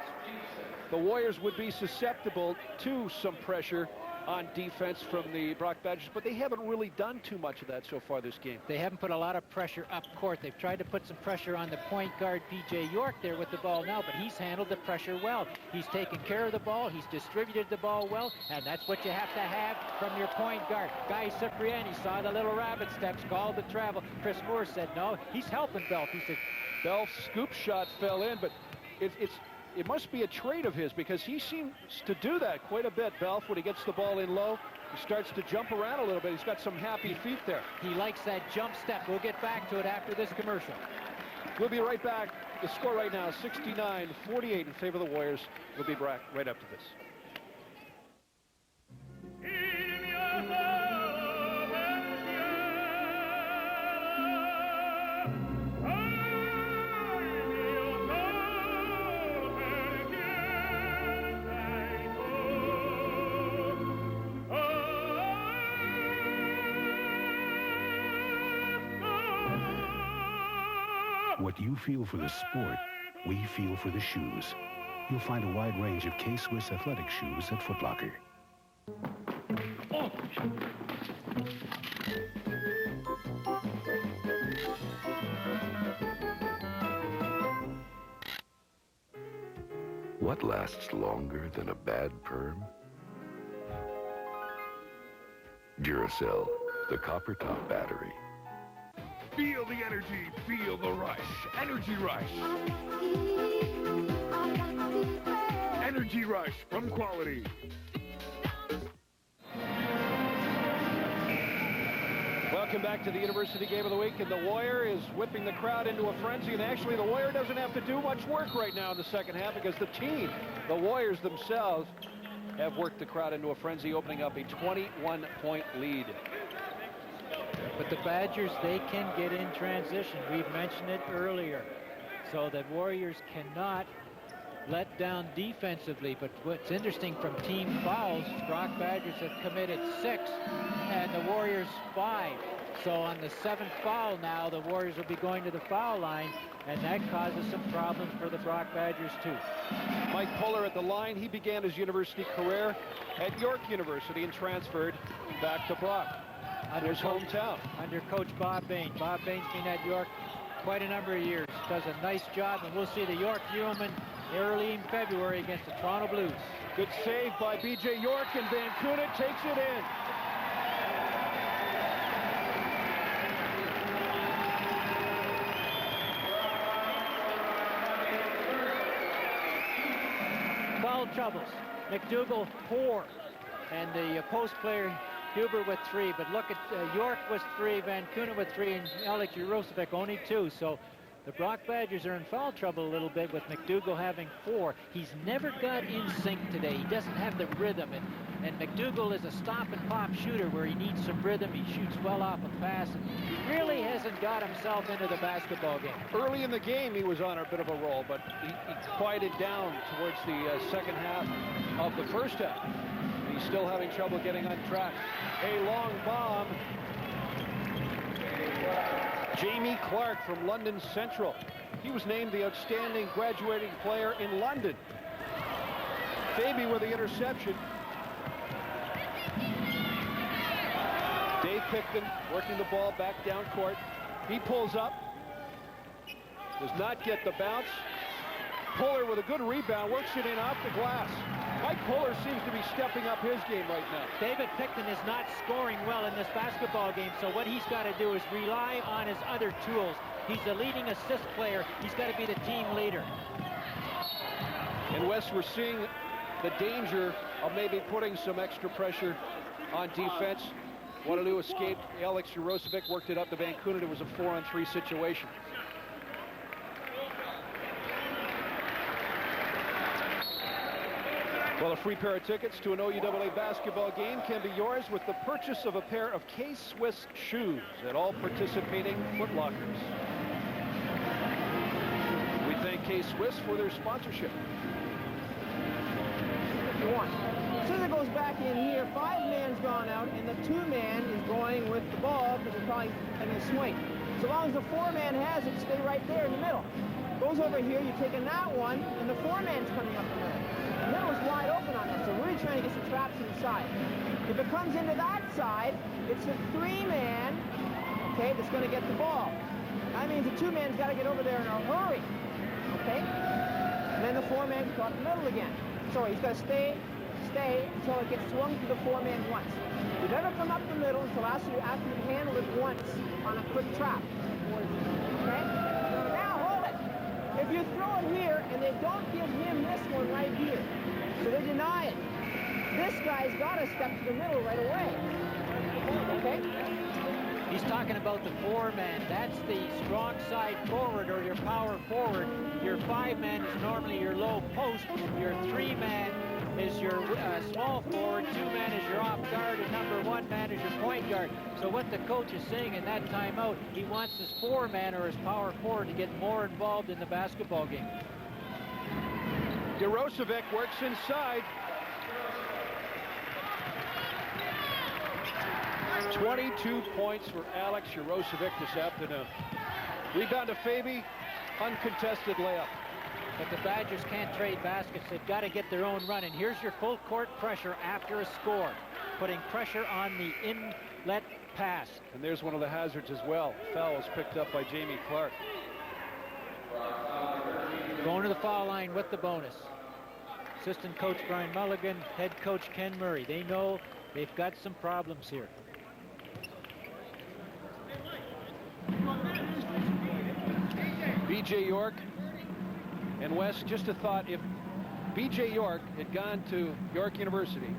the Warriors would be susceptible to some pressure on defense from the Brock Badgers, but they haven't really done too much of that so far this game. They haven't put a lot of pressure up court. They've tried to put some pressure on the point guard, P.J. York, there with the ball now, but he's handled the pressure well. He's taken care of the ball. He's distributed the ball well, and that's what you have to have from your point guard. Guy Cipriani saw the little rabbit steps, called the travel. Chris Moore said, no, he's helping Balfe. He said, Balfe's scoop shot fell in, but it must be a trait of his, because he seems to do that quite a bit. Balfe, when he gets the ball in low, he starts to jump around a little bit. He's got some happy feet there. He likes that jump step. We'll get back to it after this commercial. We'll be right back. The score right now, 69-48 in favor of the Warriors. We'll be back right after this. What you feel for the sport, we feel for the shoes. You'll find a wide range of K-Swiss athletic shoes at Foot Locker. What lasts longer than a bad perm? Duracell, the copper top battery. Feel the energy, feel the rush. Energy Rush. Energy Rush from Quality. Welcome back to the University Game of the Week, and the Warrior is whipping the crowd into a frenzy, and actually the Warrior doesn't have to do much work right now in the second half, because the team, the Warriors themselves, have worked the crowd into a frenzy, opening up a 21-point lead. But the Badgers, they can get in transition. We've mentioned it earlier. So that Warriors cannot let down defensively. But what's interesting from team fouls, Brock Badgers have committed 6 and the Warriors 5. So on the 7th foul now, the Warriors will be going to the foul line, and that causes some problems for the Brock Badgers too. Mike Puller at the line. He began his university career at York University and transferred back to Brock. Under his hometown. Under Coach Bob Bain. Bob Bain's been at York quite a number of years. Does a nice job, and we'll see the York Yeomen early in February against the Toronto Blues. Good save by B.J. York, and Van Koughnett takes it in. Foul troubles. McDougall 4, and the post player Huber with 3, but look at York with 3, Van Koughnett with 3, and Alex Urosevic only 2. So the Brock Badgers are in foul trouble a little bit with McDougall having 4. He's never got in sync today. He doesn't have the rhythm, and McDougall is a stop and pop shooter where he needs some rhythm. He shoots well off a pass, and he really hasn't got himself into the basketball game. Early in the game, he was on a bit of a roll, but he quieted down towards the second half of the first half. He's still having trouble getting on track. A long bomb. Jamie Clark from London Central. He was named the outstanding graduating player in London. Faby with the interception. Dave Picton working the ball back down court. He pulls up. Does not get the bounce. Puller with a good rebound, works it in off the glass. Mike Puller seems to be stepping up his game right now. David Picton is not scoring well in this basketball game, so what he's got to do is rely on his other tools. He's the leading assist player. He's got to be the team leader. In West, we're seeing the danger of maybe putting some extra pressure on defense. Waterloo escaped. Alex Urosevic worked it up to Van Koughnett. It was a 4-on-3 situation. Well, a free pair of tickets to an OUAA basketball game can be yours with the purchase of a pair of K-Swiss shoes at all participating Foot Lockers. We thank K-Swiss for their sponsorship. Scissor goes back in here. 5-man's gone out, and the 2-man is going with the ball because they're probably having a swing. So long as the four-man has it, stay right there in the middle. Goes over here, you're taking that one, and the four-man's coming up the middle. The middle is wide open on that, so we're really trying to get some traps inside. If it comes into that side, it's a three-man, okay, that's going to get the ball. That means the two-man's got to get over there in a hurry, okay? And then the four-man can go up the middle again. So he's got to stay until it gets swung to the four-man once. You never come up the middle until after you've handled it once on a quick trap. Okay? Now hold it. If you throw it here and they don't give him this one right here, so they deny it, this guy's got to step to the middle right away. Okay? He's talking about the four-man. That's the strong side forward or your power forward. Your five-man is normally your low post. Your three-man is your small forward. Two-man is your off guard, and number one man is your point guard. So what the coach is saying in that timeout, he wants his four-man or his power forward to get more involved in the basketball game. Urosevic works inside. 22 points for Alex Urosevic this afternoon. Rebound to Fabi, uncontested layup. But the Badgers can't trade baskets. They've got to get their own run. And here's your full court pressure after a score, putting pressure on the inlet pass. And there's one of the hazards as well. Fouls picked up by Jamie Clark. Going to the foul line with the bonus. Assistant coach Brian Mulligan, head coach Ken Murray. They know they've got some problems here. B.J. York and Wes, just a thought, if B.J. York had gone to York University,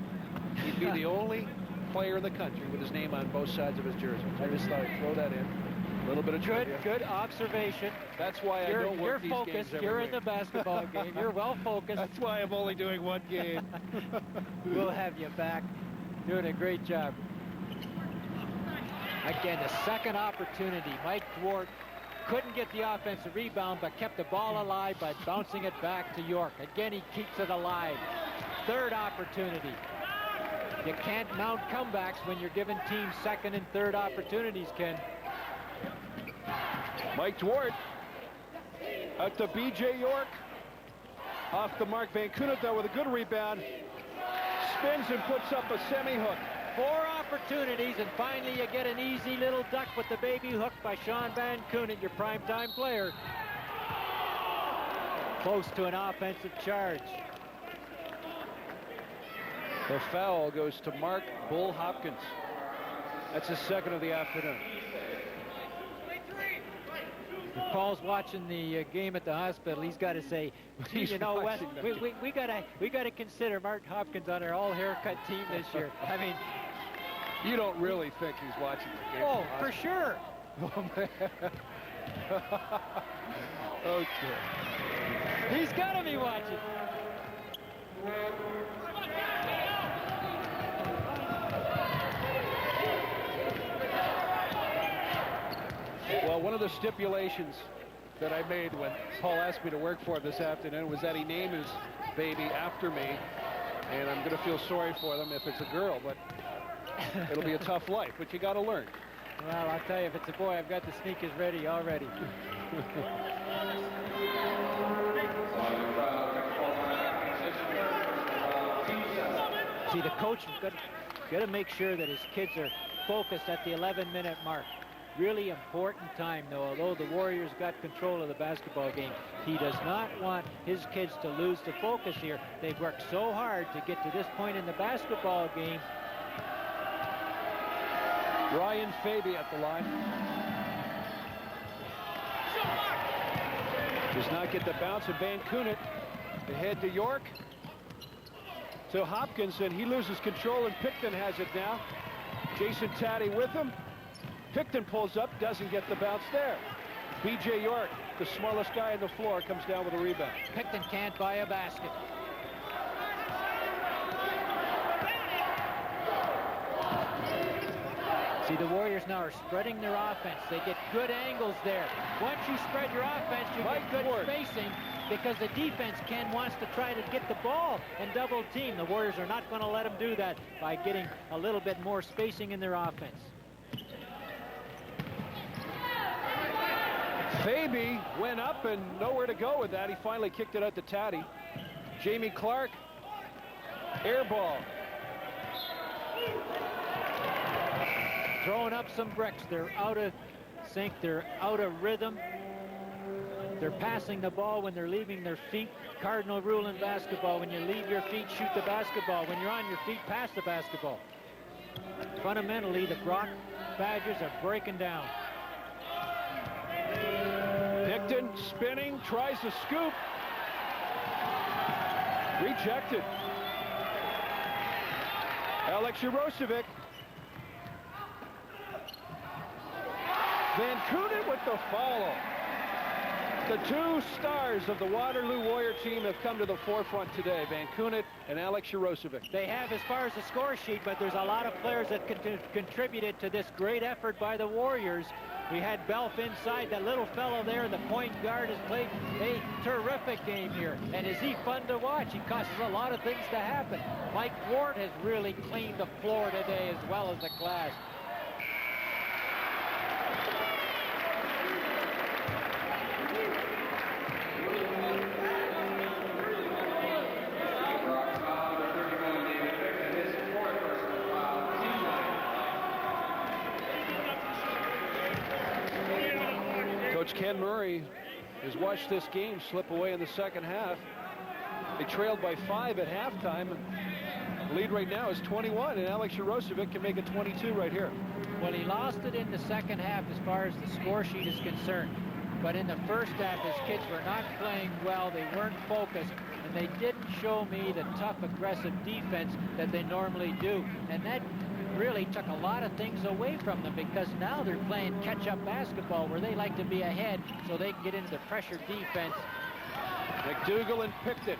he'd be the only player in the country with his name on both sides of his jersey. I just thought I'd throw that in. A little bit of trivia. Good observation. That's why I don't work these focused. games every You're week. in the basketball game. You're well focused. That's why I'm only doing one game. We'll have you back. Doing a great job. Again, the second opportunity. Mike Duarte couldn't get the offensive rebound, but kept the ball alive by bouncing it back to York. Again, he keeps it alive. Third opportunity. You can't mount comebacks when you're giving teams second and third opportunities, Ken. Mike Duarte out to B.J. York. Off the Mark Van Koughnett, though, with a good rebound. Spins and puts up a semi-hook. 4 opportunities, and finally you get an easy little duck with the baby hook by Sean Van Koughnett, your primetime player. Close to an offensive charge. The foul goes to Mark Bull Hopkins. That's his second of the afternoon. If Paul's watching the game at the hospital, he's got to say, gee, you know what, we gotta consider Mark Hopkins on our all-haircut team this year. I mean, you don't really think he's watching the game? Oh, for sure. Oh, man. Okay. He's got to be watching. Well, one of the stipulations that I made when Paul asked me to work for him this afternoon was that he name his baby after me, and I'm going to feel sorry for them if it's a girl, but it'll be a tough life, but you got to learn. Well, I'll tell you, if it's a boy, I've got the sneakers ready already. See, the coach has got to make sure that his kids are focused at the 11-minute mark. Really important time, though. Although the Warriors got control of the basketball game, he does not want his kids to lose the focus here. They've worked so hard to get to this point in the basketball game. Ryan Fabi at the line. Does not get the bounce of Van Koughnett. Ahead to York. To Hopkins, and he loses control, and Picton has it now. Jason Taddy with him. Picton pulls up, doesn't get the bounce there. B.J. York, the smallest guy on the floor, comes down with a rebound. Picton can't buy a basket. See, the Warriors now are spreading their offense. They get good angles there. Once you spread your offense, you get good spacing, because the defense, Ken, wants to try to get the ball and double team. The Warriors are not going to let them do that by getting a little bit more spacing in their offense. Faby went up and nowhere to go with that. He finally kicked it out to Taddy. Jamie Clark, air ball. Throwing up some bricks. They're out of sync. They're out of rhythm. They're passing the ball when they're leaving their feet. Cardinal rule in basketball: when you leave your feet, shoot the basketball. When you're on your feet, pass the basketball. Fundamentally, the Brock Badgers are breaking down. Picton spinning, tries to scoop. Rejected. Alex Urosevic. Van Koughnett with the follow. The two stars of the Waterloo Warrior team have come to the forefront today, Van Koughnett and Alex Urosevic. They have as far as the score sheet, but there's a lot of players that contributed to this great effort by the Warriors. We had Balfe inside. That little fellow there, the point guard, has played a terrific game here. And is he fun to watch? He causes a lot of things to happen. Mike Duarte has really cleaned the floor today as well as the glass. Coach Ken Murray has watched this game slip away in the second half. They trailed by 5 at halftime. The lead right now is 21, and Alex Urosevic can make it 22 right here. Well, he lost it in the second half as far as the score sheet is concerned. But in the first half, his kids were not playing well. They weren't focused, and they didn't show me the tough, aggressive defense that they normally do. And that really took a lot of things away from them, because now they're playing catch-up basketball where they like to be ahead so they can get into the pressure defense. McDougal and Picton.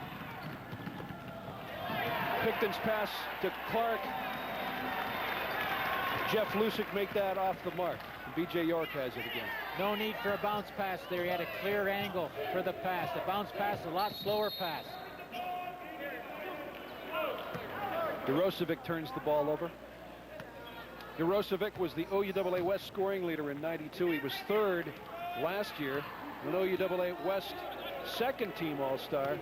Picton's pass to Clark. Jeff Lusick make that off the mark. B.J. York has it again. No need for a bounce pass there. He had a clear angle for the pass. The bounce pass, a lot slower pass. Urosevic turns the ball over. Urosevic was the OUAA West scoring leader in '92. He was third last year, an OUAA West second team All-Star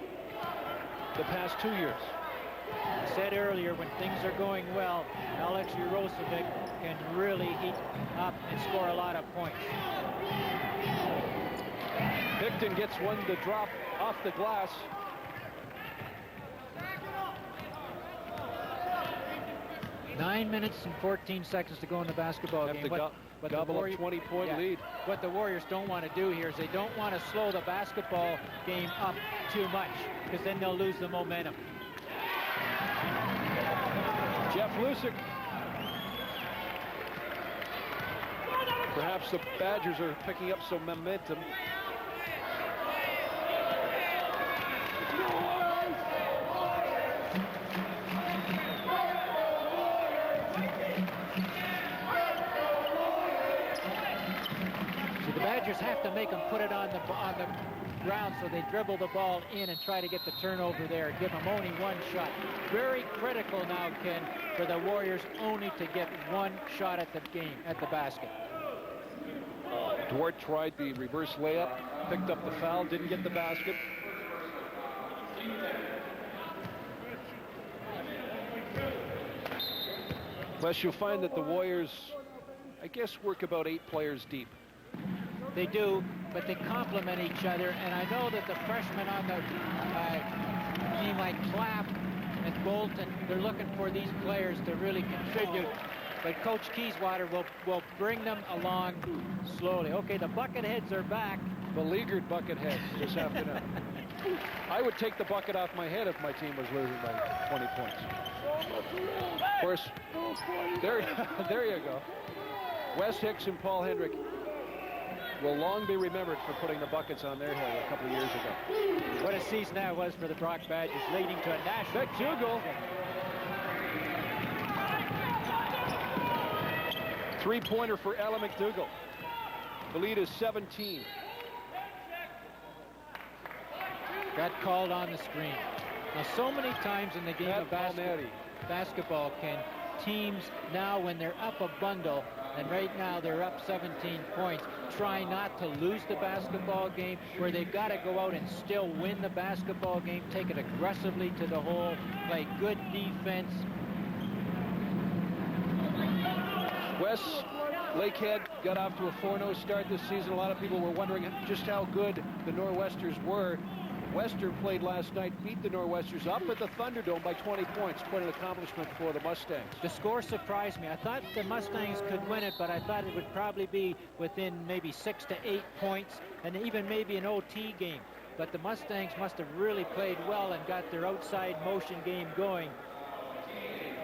the past 2 years. I said earlier, when things are going well, Alex Urosevic can really heat up and score a lot of points. Picton gets one to drop off the glass. Nine minutes and 14 seconds to go in the basketball game. But gobble a 20-point lead. What the Warriors don't want to do here is they don't want to slow the basketball game up too much, because then they'll lose the momentum. Jeff Lusick. Perhaps the Badgers are picking up some momentum. The Badgers have to make them put it on the ground, so they dribble the ball in and try to get the turnover there. Give them only one shot. Very critical now, Ken, for the Warriors only to get one shot at the game, at the basket. Duarte tried the reverse layup, picked up the foul, didn't get the basket. Plus, you'll find that the Warriors, I guess, work about 8 players deep. They do, but they complement each other, and I know that the freshmen on the team like Clapp and Bolton, they're looking for these players to really contribute, but Coach Keyswater will bring them along slowly. Okay, the Bucketheads are back. Beleaguered Bucketheads this afternoon. I would take the bucket off my head if my team was losing by 20 points. Of course, there you go. Wes Hicks and Paul Hendrick will long be remembered for putting the buckets on their head a couple of years ago. What a season that was for the Brock Badgers, leading to a national... McDougal. 3-pointer for Ella McDougal. The lead is 17. Got called on the screen. Now, so many times in the game of basketball, Ken, teams now, when they're up a bundle, and right now they're up 17 points, try not to lose the basketball game, where they've got to go out and still win the basketball game, take it aggressively to the hole, play good defense. Wes, Lakehead got off to a 4-0 start this season. A lot of people were wondering just how good the Nor'Westers were. Western played last night, beat the Nor'Westers up at the Thunderdome by 20 points. Quite an accomplishment for the Mustangs. The score surprised me. I thought the Mustangs could win it, but I thought it would probably be within maybe 6 to 8 points, and even maybe an OT game. But the Mustangs must have really played well and got their outside motion game going.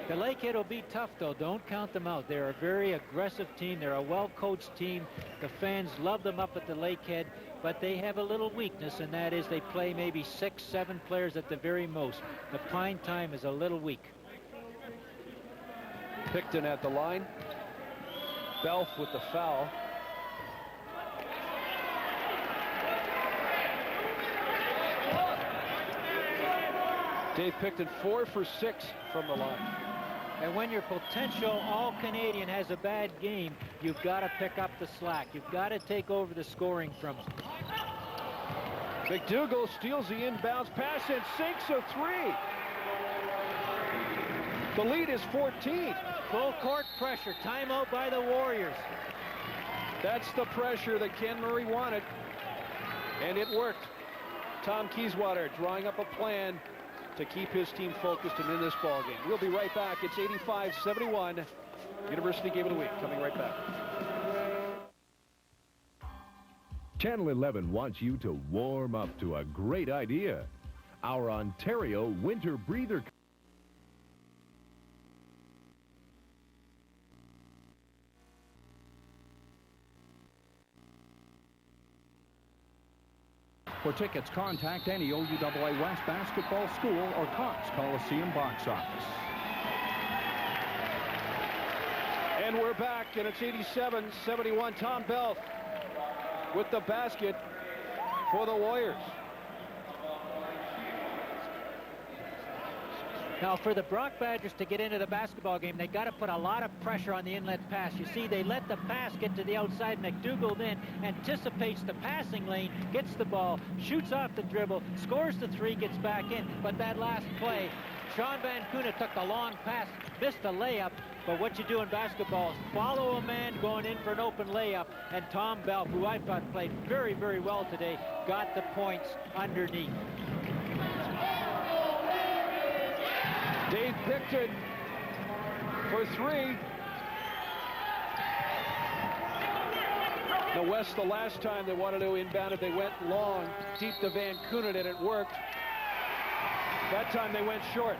The Lakehead will be tough, though. Don't count them out. They're a very aggressive team. They're a well-coached team. The fans love them up at the Lakehead, but they have a little weakness, and that is they play maybe 6, 7 players at the very most. The pine time is a little weak. Picton at the line. Balfe with the foul. Dave Picton 4 for 6 from the line. And when your potential All-Canadian has a bad game, you've got to pick up the slack. You've got to take over the scoring from him. McDougall steals the inbounds pass and sinks a 3. The lead is 14. Full court pressure. Timeout by the Warriors. That's the pressure that Ken Murray wanted. And it worked. Tom Kieswater drawing up a plan to keep his team focused and in this ball game. We'll be right back. It's 85-71. University Game of the Week coming right back. Channel 11 wants you to warm up to a great idea. Our Ontario Winter Breather. For tickets, contact any OUAA West basketball school or Cox Coliseum box office. And we're back, and it's 87-71. Tom Balfe with the basket for the Warriors. Now, for the Brock Badgers to get into the basketball game, they got to put a lot of pressure on the inlet pass. You see, they let the pass get to the outside. McDougall then anticipates the passing lane, gets the ball, shoots off the dribble, scores the 3, gets back in. But that last play, Sean Van Koughnett took the long pass, missed a layup. But what you do in basketball is follow a man going in for an open layup. And Tom Balfe, who I thought played very, very well today, got the points underneath. Dave Picton for 3. Now, West, the last time they wanted to inbound it, they went long, deep to Van Koughnett, and it worked. That time they went short.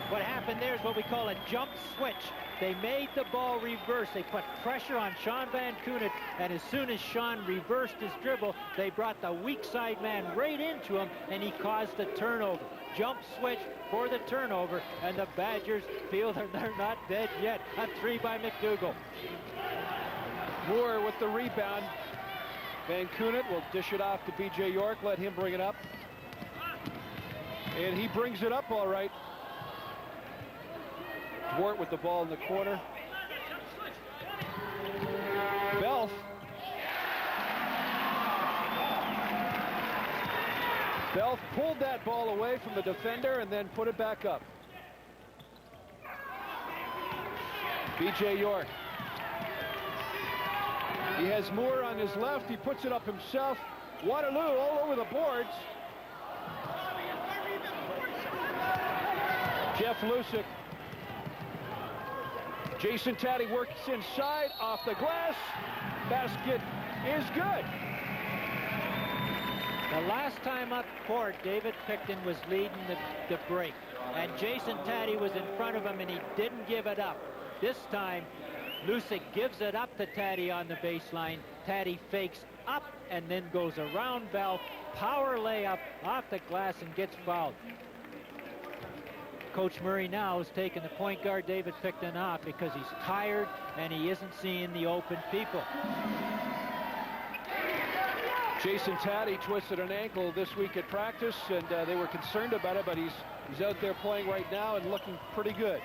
What happened there is what we call a jump switch. They made the ball reverse. They put pressure on Sean Van Koughnett, and as soon as Sean reversed his dribble, they brought the weak side man right into him, and he caused the turnover. Jump switch for the turnover, and the Badgers feel that they're not dead yet. A 3 by McDougall. Moore with the rebound. Van Koughnett will dish it off to B.J. York, let him bring it up. And he brings it up all right. Duarte with the ball in the corner. Balfe. Balfe pulled that ball away from the defender and then put it back up. B.J. York. He has Moore on his left. He puts it up himself. Waterloo all over the boards. Jeff Lusick. Jason Taddy works inside, off the glass. Basket is good. The last time up court, David Picton was leading the break. And Jason Taddy was in front of him, and he didn't give it up. This time, Lusick gives it up to Taddy on the baseline. Taddy fakes up and then goes around Balfe. Power layup off the glass and gets fouled. Coach Murray now is taking the point guard David Picton off because he's tired and he isn't seeing the open people. Jason Taddy twisted an ankle this week at practice, and they were concerned about it, but he's out there playing right now and looking pretty good.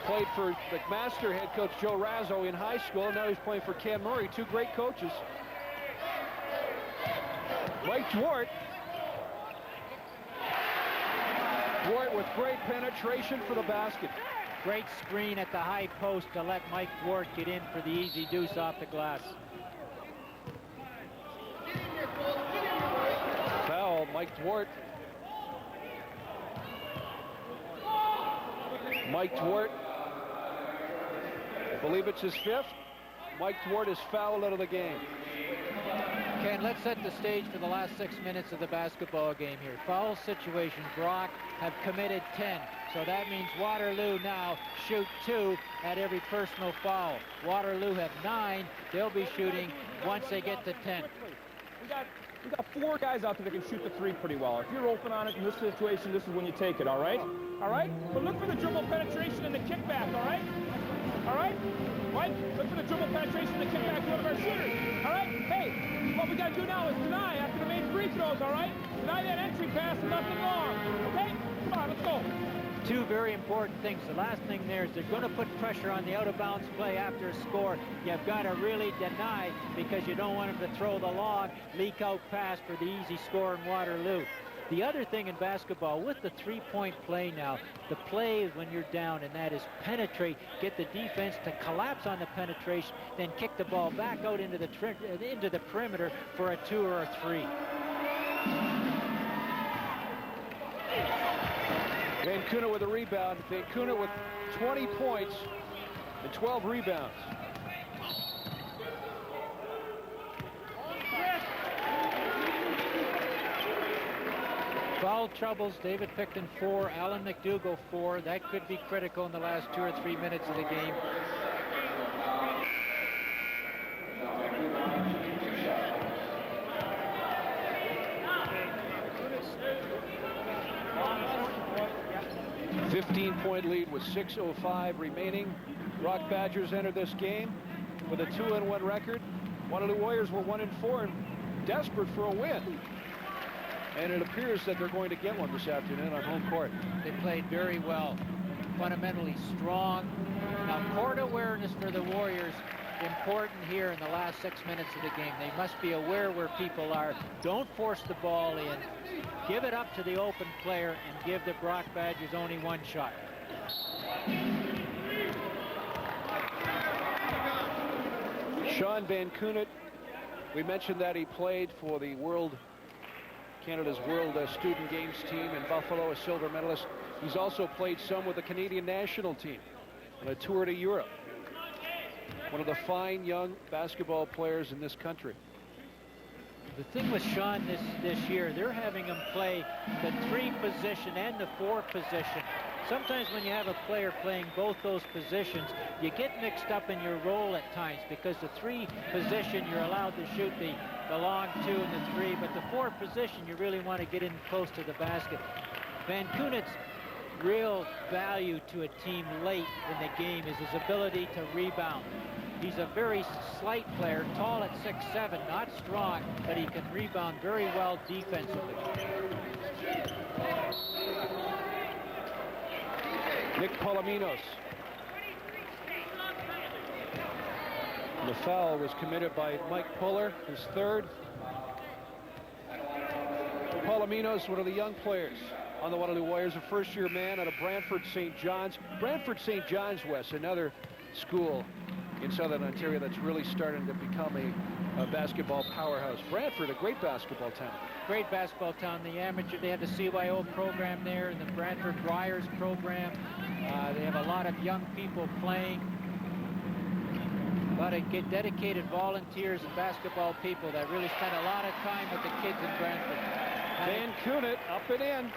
played for McMaster head coach Joe Razzo in high school, and now he's playing for Ken Murray, two great coaches. Mike Duarte. Duarte with great penetration for the basket. Great screen at the high post to let Mike Duarte get in for the easy deuce off the glass. Foul, Mike Duarte. Mike Duarte, I believe it's his fifth. Mike Duarte is fouled out of the game. Ken, let's set the stage for the last 6 minutes of the basketball game here. Foul situation, Brock have committed 10. So that means Waterloo now shoot 2 at every personal foul. Waterloo have 9. They'll be shooting once they get to 10. We got 4 guys out there that can shoot the 3 pretty well. If you're open on it in this situation, this is when you take it, all right? All right? But look for the dribble penetration and the kickback, all right? All right? Mike, look for the dribble penetration and the kickback to one of our shooters, all right? Hey, what we got to do now is deny after the main free throws, all right? Deny that entry pass and nothing wrong, okay? Come on, let's go. 2 very important things. The last thing there is they're going to put pressure on the out-of-bounds play after a score. You've got to really deny because you don't want them to throw the long leak-out pass for the easy score in Waterloo. The other thing in basketball, with the three-point play now, the play is when you're down, and that is penetrate, get the defense to collapse on the penetration, then kick the ball back out into the perimeter for a 2 or a 3. Van Koughnett with a rebound. Van Koughnett with 20 points and 12 rebounds. Foul troubles, David Picton 4, Alan McDougall 4. That could be critical in the last 2 or 3 minutes of the game. A 15-point lead with 6:05 remaining. Rock Badgers entered this game with a 2-1 record. Waterloo Warriors were 1-4 and desperate for a win. And it appears that they're going to get one this afternoon on home court. They played very well, fundamentally strong. Now, court awareness for the Warriors, important here in the last 6 minutes of the game. They must be aware where people are. Don't force the ball in. Give it up to the open player and give the Brock Badgers only 1 shot. Sean Van Koughnett, we mentioned that he played for the Canada's World Student Games team in Buffalo, a silver medalist. He's also played some with the Canadian national team on a tour to Europe. One of the fine young basketball players in this country. The thing with Sean this year, they're having him play the 3 position and the 4 position. Sometimes when you have a player playing both those positions, you get mixed up in your role at times because the 3 position, you're allowed to shoot the long 2 and the 3, but the 4 position, you really want to get in close to the basket. Van Koughnet's real value to a team late in the game is his ability to rebound. He's a very slight player, tall at 6'7", not strong, but he can rebound very well defensively. Nick Poulimenos. The foul was committed by Mike Puller, his 3rd. Poulimenos, one of the young players on the Waterloo Warriors, a first-year man out of Brantford St. John's. Brantford St. John's, West, another school in Southern Ontario that's really starting to become a basketball powerhouse. Brantford, a great basketball town. Great basketball town. The amateur, they have the CYO program there and the Brantford Briars program. They have a lot of young people playing. A lot of dedicated volunteers and basketball people that really spend a lot of time with the kids in Brantford. Van Koughnett up and in.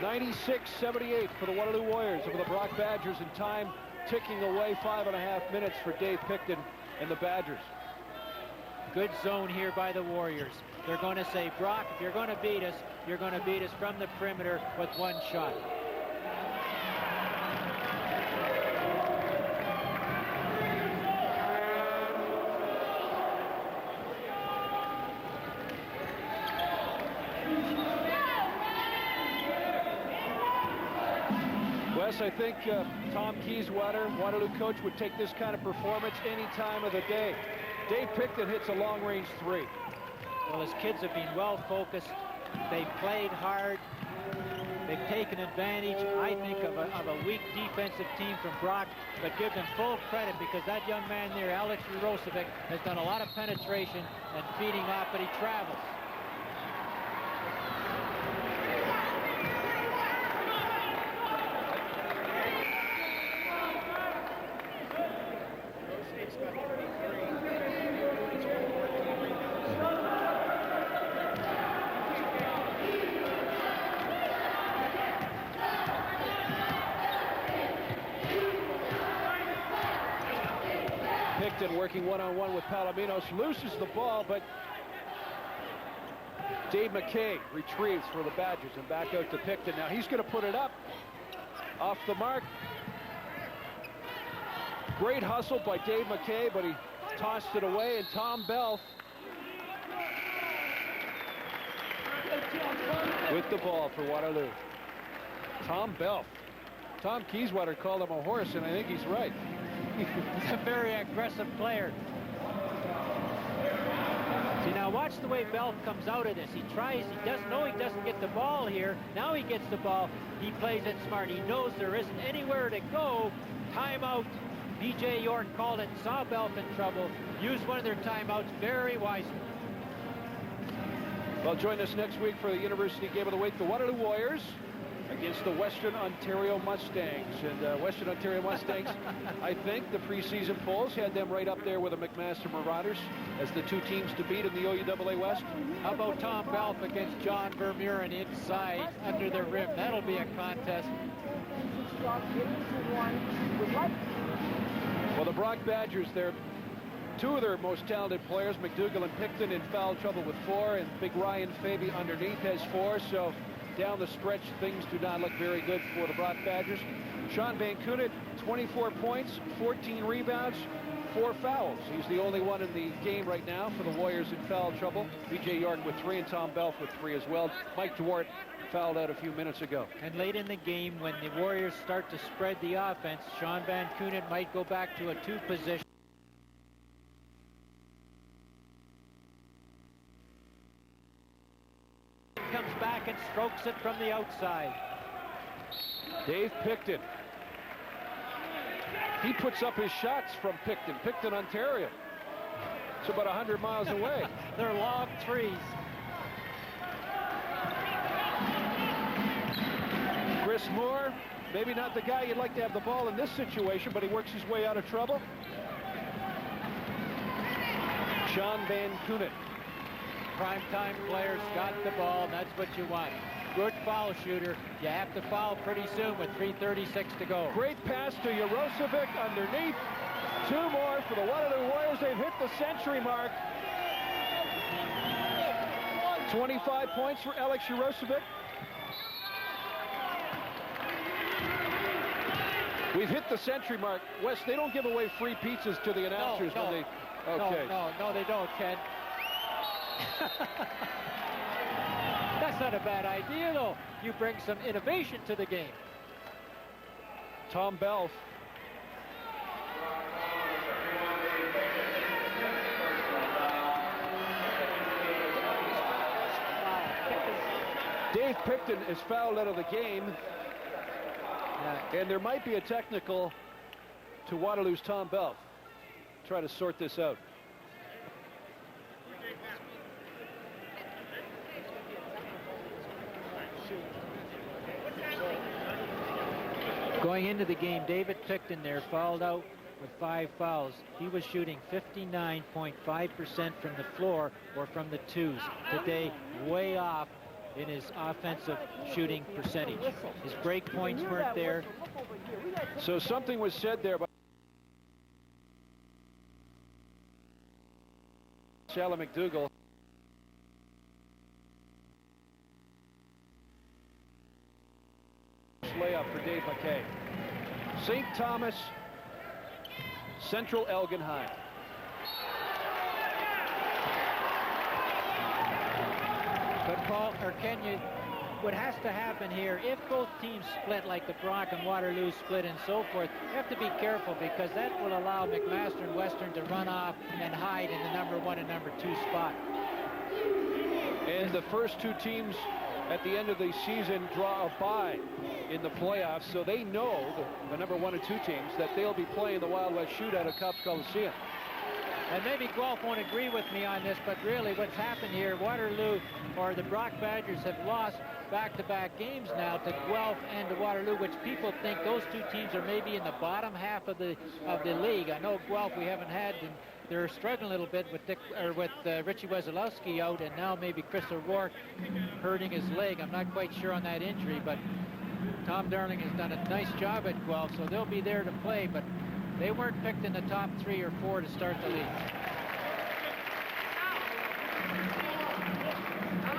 96-78 for the Waterloo Warriors over the Brock Badgers, in time ticking away. 5.5 minutes for Dave Picton and the Badgers. Good zone here by the Warriors. They're going to say, Brock, if you're going to beat us, you're going to beat us from the perimeter with 1 shot. Wes, I think Tom Keyswater, Waterloo coach, would take this kind of performance any time of the day. Dave Picton hits a long-range 3. Well, his kids have been well focused. They've played hard. They've taken advantage, I think, of a weak defensive team from Brock, but give them full credit because that young man there, Alex Urosevic, has done a lot of penetration and feeding off, but he travels. Working one-on-one with Poulimenos, loses the ball, but Dave McKay retrieves for the Badgers and back out to Picton. Now he's going to put it up off the mark. Great hustle by Dave McKay, but he tossed it away, and Tom Balfe with the ball for Waterloo. Tom Balfe. Tom Keyswater called him a horse, and I think he's right. He's a very aggressive player. See, now watch the way Balfe comes out of this. He doesn't know he doesn't get the ball here. Now he gets the ball. He plays it smart. He knows there isn't anywhere to go. Timeout. B.J. York called it, saw Balfe in trouble, used one of their timeouts very wisely. Well, join us next week for the University Game of the Week. The Waterloo Warriors against the Western Ontario Mustangs. And Western Ontario Mustangs, I think the preseason polls had them right up there with the McMaster Marauders as the 2 teams to beat in the OUAA West. How about Tom Balfe against John Vermeuren inside under the rim? That'll be a contest. Well, the Brock Badgers, they're 2 of their most talented players, McDougall and Picton, in foul trouble with 4, and big Ryan Faby underneath has 4, so down the stretch, things do not look very good for the Brock Badgers. Sean Van Koughnett, 24 points, 14 rebounds, 4 fouls. He's the only one in the game right now for the Warriors in foul trouble. B.J. York with 3 and Tom Balfe with 3 as well. Mike Duarte fouled out a few minutes ago. And late in the game, when the Warriors start to spread the offense, Sean Van Koughnett might go back to a 2 position. Comes back and strokes it from the outside. Dave Picton. He puts up his shots from Picton, Ontario. It's about 100 miles away. They're long threes. Chris Moore, maybe not the guy you'd like to have the ball in this situation, but he works his way out of trouble. Sean Van Koughnett. Primetime players got the ball, and that's what you want. Good foul shooter. You have to foul pretty soon with 3:36 to go. Great pass to Urosevic underneath. 2 more for the Waterloo Warriors. They've hit the century mark. 25 points for Alex Urosevic. We've hit the century mark. Wes, they don't give away free pizzas to the announcers when they... Okay. No, they don't, Ken. That's not a bad idea, though. You bring some innovation to the game. Tom Balfe. Dave Picton is fouled out of the game. And there might be a technical to Waterloo's Tom Balfe. Try to sort this out. Going into the game, David Picton there fouled out with 5 fouls. He was shooting 59.5% from the floor or from the 2s. Today, way off in his offensive shooting percentage. His break points weren't there. So something was said there by Shalom McDougall. Layup for Dave McKay. St. Thomas, Central Elgin High. But Paul, or Ken, what has to happen here, if both teams split like the Brock and Waterloo split and so forth, you have to be careful because that will allow McMaster and Western to run off and hide in the number 1 and number 2 spot. And the first 2 teams at the end of the season draw a bye in the playoffs, so they know, the number 1 and 2 teams, that they'll be playing the Wild West Shootout at Copps Coliseum. And maybe Guelph won't agree with me on this, but really what's happened here, Waterloo, or the Brock Badgers, have lost back-to-back games now to Guelph and to Waterloo, which people think those 2 teams are maybe in the bottom half of the league. I know Guelph we haven't had, and they're struggling a little bit with Richie Wesolowski out, and now maybe Chris O'Rourke hurting his leg. I'm not quite sure on that injury, but Tom Darling has done a nice job at Guelph, so they'll be there to play, but they weren't picked in the top 3 or 4 to start the league.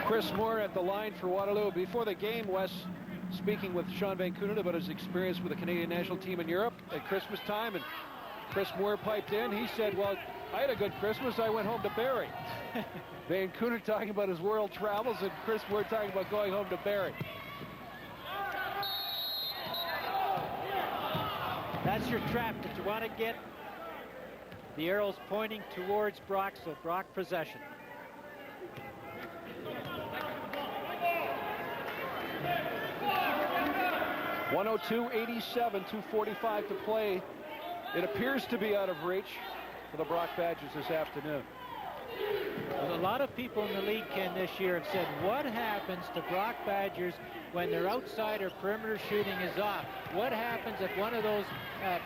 Chris Moore at the line for Waterloo. Before the game, Wes speaking with Sean Van Koughnett about his experience with the Canadian national team in Europe at Christmas time, and Chris Moore piped in. He said, well, I had a good Christmas. I went home to Barrie. Van Koughnett talking about his world travels, and Chris Moore talking about going home to Barrie. That's your trap that you want to get. The arrow's pointing towards Brock, so Brock possession. .102.87, 2:45 to play. It appears to be out of reach for the Brock Badgers this afternoon. Well, a lot of people in the league, Ken, this year have said, what happens to Brock Badgers when their outside or perimeter shooting is off? What happens if one of those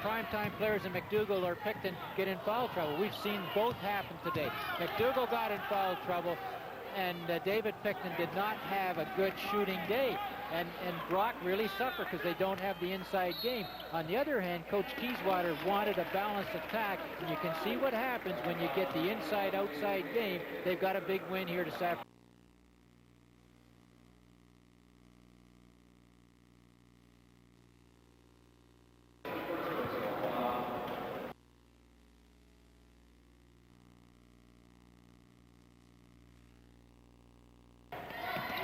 primetime players in McDougall are picked and get in foul trouble? We've seen both happen today. McDougall got in foul trouble, and David Pickton did not have a good shooting day. And Brock really suffered because they don't have the inside game. On the other hand, Coach Kieswater wanted a balanced attack, and you can see what happens when you get the inside-outside game. They've got a big win here this afternoon.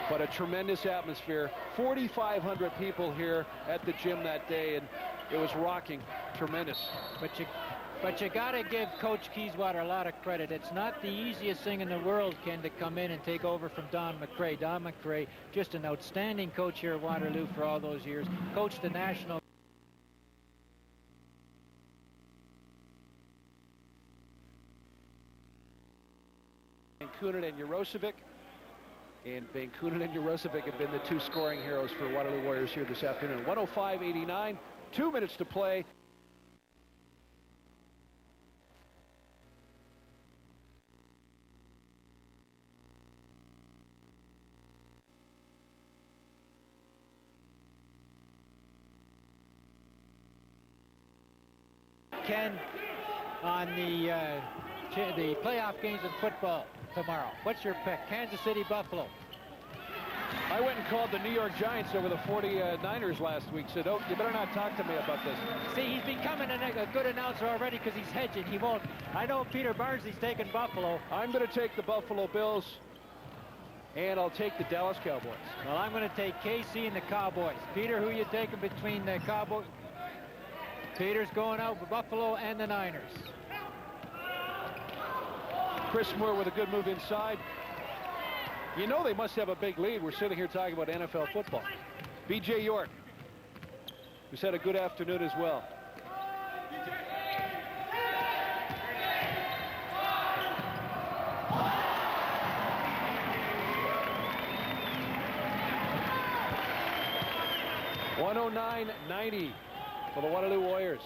But a tremendous atmosphere. 4,500 people here at the gym that day, and it was rocking. Tremendous. But you got to give Coach Kieswater a lot of credit. It's not the easiest thing in the world, Ken, to come in and take over from Don McRae. Don McRae, just an outstanding coach here at Waterloo for all those years. Coached the national. Van Koughnett and Urosevic. And Van Koughnett and Urosevic have been the 2 scoring heroes for Waterloo Warriors here this afternoon. 105.89, 2 minutes to play. Ken, on the playoff games in football tomorrow, what's your pick? Kansas City, Buffalo. I went and called the New York Giants over the 49ers last week. Said, oh, you better not talk to me about this. See, he's becoming a good announcer already because he's hedging. He won't. I know Peter Barnsley's taking Buffalo. I'm going to take the Buffalo Bills, and I'll take the Dallas Cowboys. Well, I'm going to take KC and the Cowboys. Peter, who you taking between the Cowboys? Peter's going out with Buffalo and the Niners. Chris Moore with a good move inside. You know they must have a big lead. We're sitting here talking about NFL football. B.J. York, who's had a good afternoon as well. .109.90 for the Waterloo Warriors.